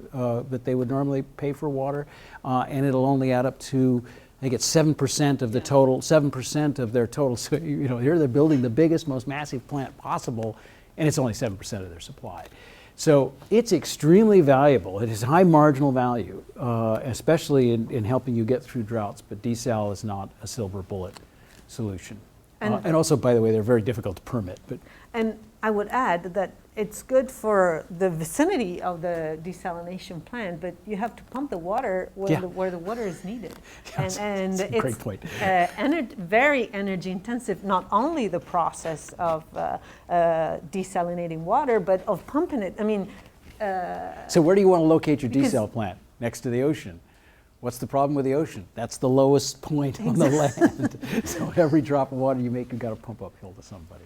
that they would normally pay for water, and it'll only add up to, I think it's 7% of the total, 7% of their total. So, you know, here they're building the biggest, most massive plant possible, and it's only 7% of their supply. So it's extremely valuable. It has high marginal value, especially in helping you get through droughts, but desal is not a silver bullet solution. And also, by the way, they're very difficult to permit. And I would add that it's good for the vicinity of the desalination plant, but you have to pump the water where the water is needed. Yes, and that's a great point. Very energy intensive, not only the process of desalinating water, but of pumping it. I mean, so where do you want to locate your desal plant? Next to the ocean. What's the problem with the ocean? That's the lowest point on the land. So every drop of water you make, you've got to pump uphill to somebody.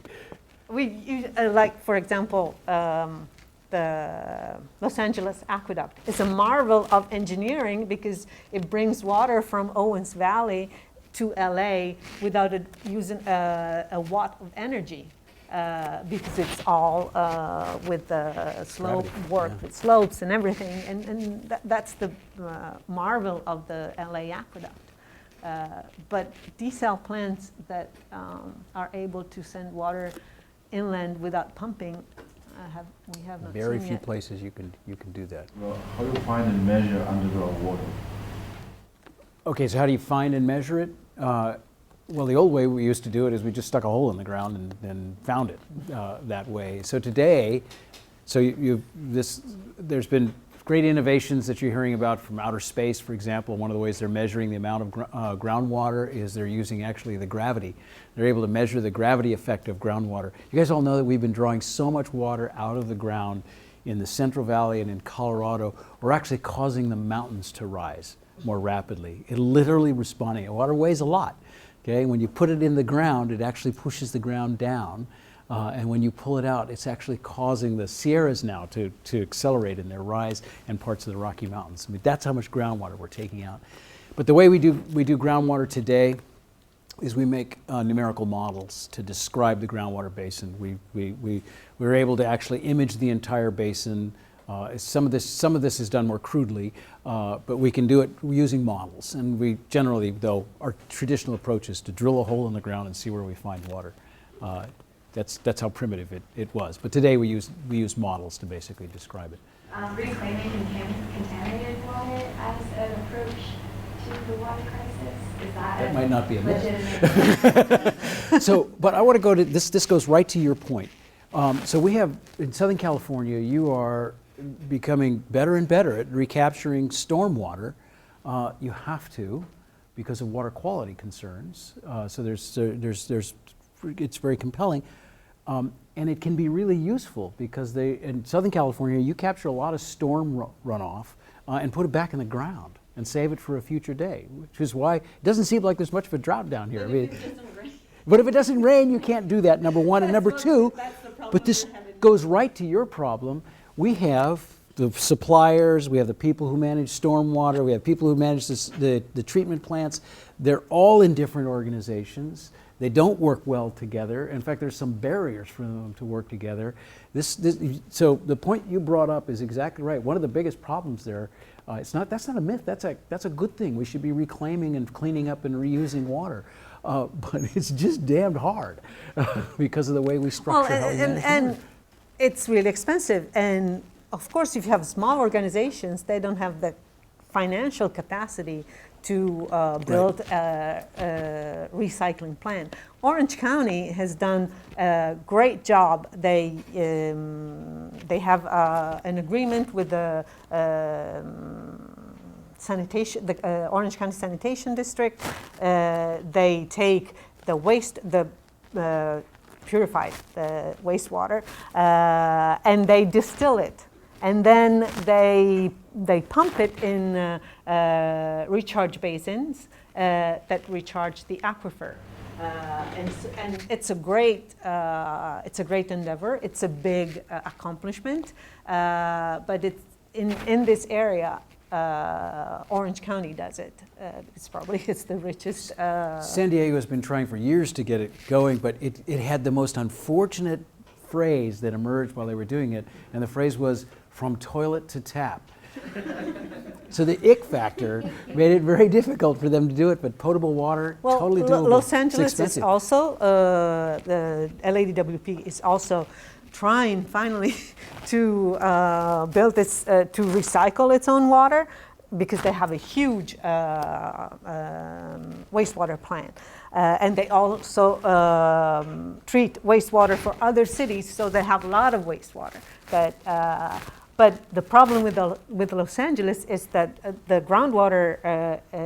Like, for example, the Los Angeles aqueduct is a marvel of engineering because it brings water from Owens Valley to LA without using a watt of energy. Because it's all with the slope work, with slopes and everything, and that's the marvel of the LA aqueduct. But desal plants that are able to send water inland without pumping, we have not Very seen few yet. places you can do that. Well, how do you find and measure underground water? Okay, so how do you find and measure it? Well, the old way we used to do it is we just stuck a hole in the ground and found it that way. So today, there's been great innovations that you're hearing about from outer space, for example. One of the ways they're measuring the amount of groundwater is they're using actually the gravity. They're able to measure the gravity effect of groundwater. You guys all know that we've been drawing so much water out of the ground in the Central Valley and in Colorado. We're actually causing the mountains to rise more rapidly. It literally responding. Water weighs a lot. Okay, when you put it in the ground, it actually pushes the ground down. And when you pull it out, it's actually causing the Sierras now to accelerate in their rise and parts of the Rocky Mountains. I mean, that's how much groundwater we're taking out. But the way we do groundwater today is we make numerical models to describe the groundwater basin. We were able to actually image the entire basin. Some of this is done more crudely, but we can do it using models. And we generally, though, our traditional approach is to drill a hole in the ground and see where we find water. That's how primitive it was. But today we use models to basically describe it. Reclaiming contaminated water as an approach to the water crisis? Is That might not be a myth. legitimate? So, but I want to go to this. This goes right to your point. So we have in Southern California, you are becoming better and better at recapturing stormwater. You have to, because of water quality concerns. So it's very compelling, and it can be really useful because in Southern California you capture a lot of storm runoff and put it back in the ground and save it for a future day, which is why it doesn't seem like there's much of a drought down here. But if it doesn't rain, you can't do that, number one. And number two, but this goes right to your problem. We have the suppliers, we have the people who manage stormwater, we have people who manage the treatment plants. They're all in different organizations. They don't work well together. In fact, there's some barriers for them to work together. So the point you brought up is exactly right. One of the biggest problems there, that's not a myth, that's a good thing. We should be reclaiming and cleaning up and reusing water. But it's just damned hard because of the way we structure how we manage and water. it's really expensive. And of course, if you have small organizations, they don't have the financial capacity to build a recycling plant. Orange County has done a great job. They have an agreement with the sanitation, the Orange County Sanitation District. They take the purified the wastewater, and they distill it. And then they pump it in recharge basins that recharge the aquifer, and it's a great endeavor. It's a big accomplishment, but it's in this area. Orange County does it. It's the richest. San Diego has been trying for years to get it going, but it had the most unfortunate phrase that emerged while they were doing it, and the phrase was from toilet to tap. So the ick factor made it very difficult for them to do it, but potable water, totally doable. Los Angeles it's is also, the LADWP is also trying finally to build this, to recycle its own water, because they have a huge wastewater plant. And they also treat wastewater for other cities, so they have a lot of wastewater. But the problem with Los Angeles is that the groundwater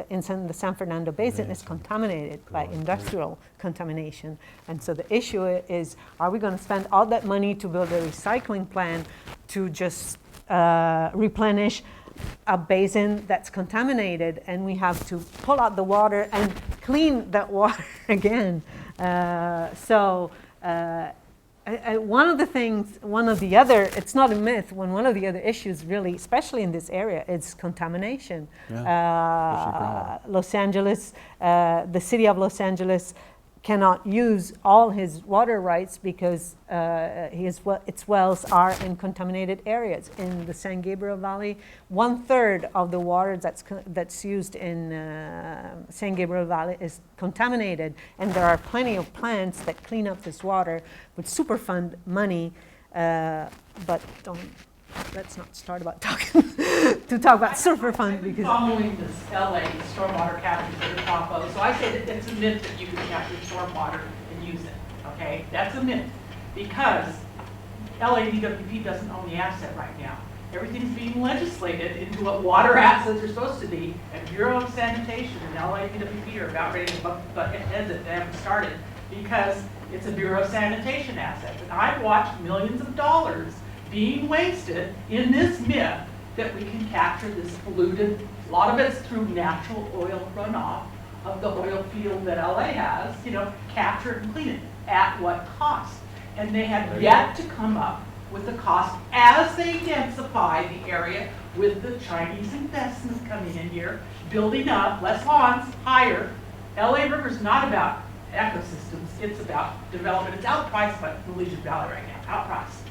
in the San Fernando Basin is contaminated by industrial contamination. And so the issue is, are we going to spend all that money to build a recycling plant to just replenish a basin that's contaminated, and we have to pull out the water and clean that water again? One of the other, it's not a myth, one of the other issues really, especially in this area, is contamination. Los Angeles, the city of Los Angeles cannot use all his water rights because its wells are in contaminated areas. In the San Gabriel Valley, 1/3 of the water that's used in San Gabriel Valley is contaminated, and there are plenty of plants that clean up this water with Superfund money, but let's not start about talking about Superfund, because Following this LA stormwater capture to the Tahoe, so I say that it's a myth that you can capture stormwater and use it, okay? That's a myth, because LADWP doesn't own the asset right now. everything's being legislated into what water assets are supposed to be, and Bureau of Sanitation and LAPWP are about ready to butt heads if they haven't started, because it's a Bureau of Sanitation asset. And I've watched millions of dollars being wasted in this myth that we can capture this polluted, a lot of it's through natural oil runoff of the oil field that LA has, capture it and clean it. At what cost? And they have yet to come up with the cost as they densify the area with the Chinese investments coming in here, building up, less lawns, higher. LA River's not about ecosystems, it's about development. It's outpriced by the Legion Valley right now, outpriced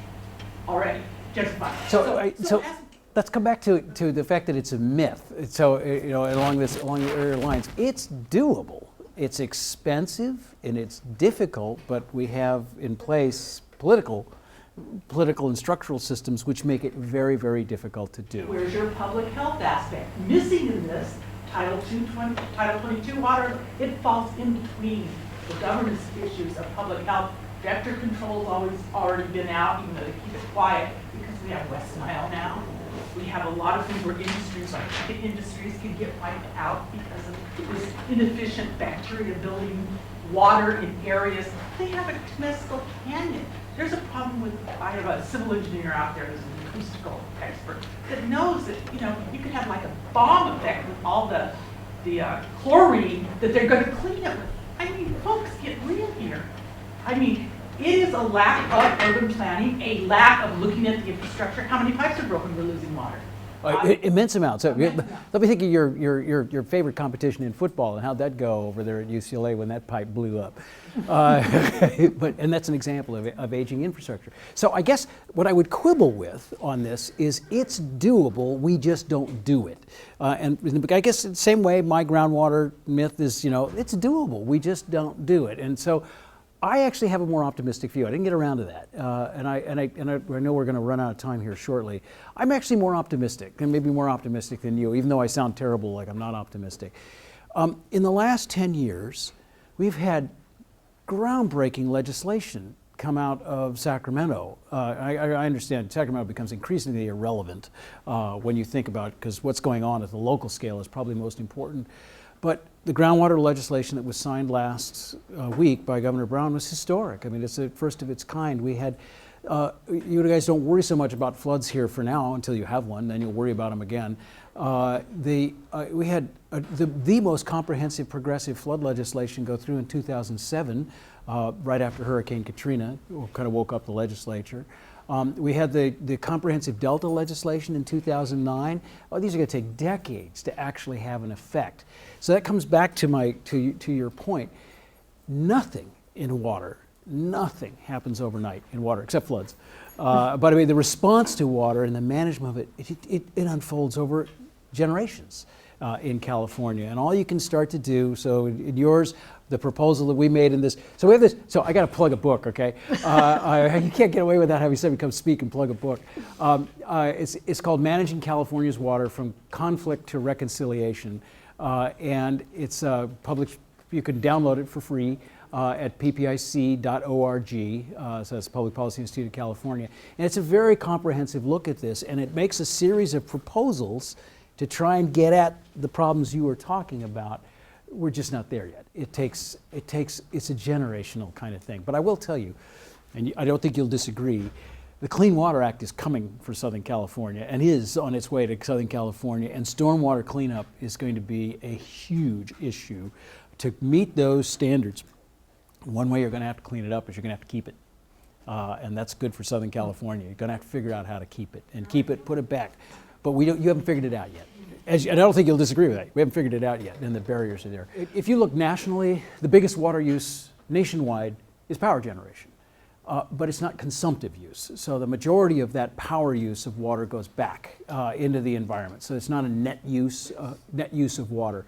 already, justified. So let's come back to the fact that it's a myth. So along the area lines, it's doable. It's expensive and it's difficult, but we have in place political and structural systems which make it very, very difficult to do. Where's your public health aspect? Missing in this, Title 22 water, it falls in between the governance issues of public health. Vector control's always already been out, even though they keep it quiet, because we have West Nile now. We have a lot of things where industries, like chicken industries, can get wiped out because of this inefficient bacteria building water in areas. They have a Temescal Canyon. There's a problem with, I have a civil engineer out there who's an acoustical expert that knows that, you could have like a bomb effect with all the chlorine that they're going to clean it with. I mean, folks, get real here. I mean, it is a lack of urban planning, a lack of looking at the infrastructure. How many pipes are broken? We're losing water. Immense amounts. So, Immense amounts. let me think of your favorite competition in football and how'd that go over there at UCLA when that pipe blew up. And that's an example of aging infrastructure. So I guess what I would quibble with on this is it's doable, we just don't do it. And I guess the same way my groundwater myth is, it's doable, we just don't do it. And so I actually have a more optimistic view. I didn't get around to that, and I know we're going to run out of time here shortly. I'm actually more optimistic, and maybe more optimistic than you, even though I sound terrible like I'm not optimistic. In the last 10 years, we've had groundbreaking legislation come out of Sacramento. I understand Sacramento becomes increasingly irrelevant when you think about, because what's going on at the local scale is probably most important. But the groundwater legislation that was signed last week by Governor Brown was historic. I mean, it's the first of its kind. We had, you guys don't worry so much about floods here for now until you have one, then you'll worry about them again. We had the most comprehensive progressive flood legislation go through in 2007, right after Hurricane Katrina, kind of woke up the legislature. We had the comprehensive Delta legislation in 2009. Oh, these are going to take decades to actually have an effect. So that comes back to your point. Nothing in water, nothing happens overnight in water except floods. But I mean, the response to water and the management of it unfolds over generations in California. And all you can start to do, so in yours, the proposal that we made in this, so we have this, so I got to plug a book, okay? You can't get away without having somebody come speak and plug a book. It's called Managing California's Water from Conflict to Reconciliation. And it's published, you can download it for free at ppic.org, so that's Public Policy Institute of California. And it's a very comprehensive look at this, and it makes a series of proposals to try and get at the problems you were talking about. We're just not there yet. It's a generational kind of thing. But I will tell you, and I don't think you'll disagree, the Clean Water Act is coming for Southern California and is on its way to Southern California, and stormwater cleanup is going to be a huge issue. To meet those standards, one way you're going to have to clean it up is you're going to have to keep it. And that's good for Southern California. You're going to have to figure out how to keep it, and keep it, put it back. But you haven't figured it out yet. And I don't think you'll disagree with that. We haven't figured it out yet, and the barriers are there. If you look nationally, the biggest water use nationwide is power generation. But it's not consumptive use. So the majority of that power use of water goes back into the environment. So it's not a net use of water.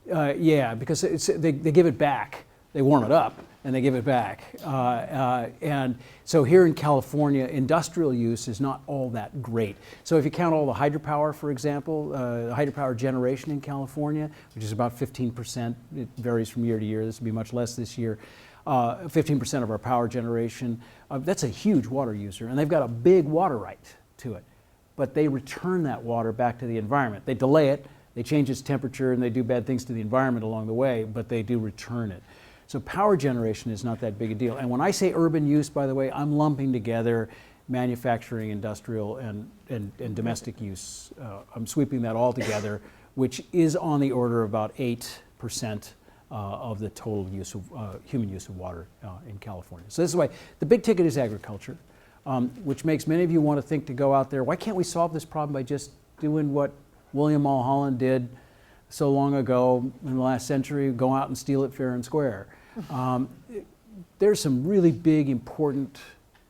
Yeah, because they give it back. They warm it up and they give it back. And so here in California, industrial use is not all that great. So if you count all the hydropower, for example, the hydropower generation in California, which is about 15%, it varies from year to year. This will be much less this year. 15% of our power generation, that's a huge water user, and they've got a big water right to it. but they return that water back to the environment. They delay it, they change its temperature, and they do bad things to the environment along the way, but they do return it. So power generation is not that big a deal. And when I say urban use, by the way, I'm lumping together manufacturing, industrial, and domestic use. I'm sweeping that all together, which is on the order of about 8% of the total use of human use of water in California. So this is why the big ticket is agriculture, which makes many of you want to think to go out there. Why can't we solve this problem by just doing what William Mulholland did so long ago in the last century? Go out and steal it fair and square. There's some really big, important,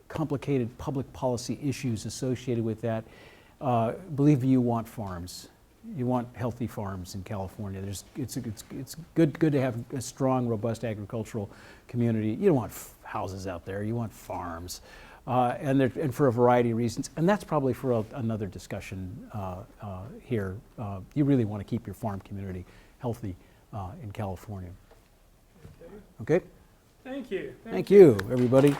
complicated public policy issues associated with that. Believe me, you want farms. You want healthy farms in California. It's good to have a strong, robust agricultural community. You don't want houses out there. You want farms, and for a variety of reasons. And that's probably for another discussion here. You really want to keep your farm community healthy in California. Okay? Thank you. Thank you, everybody.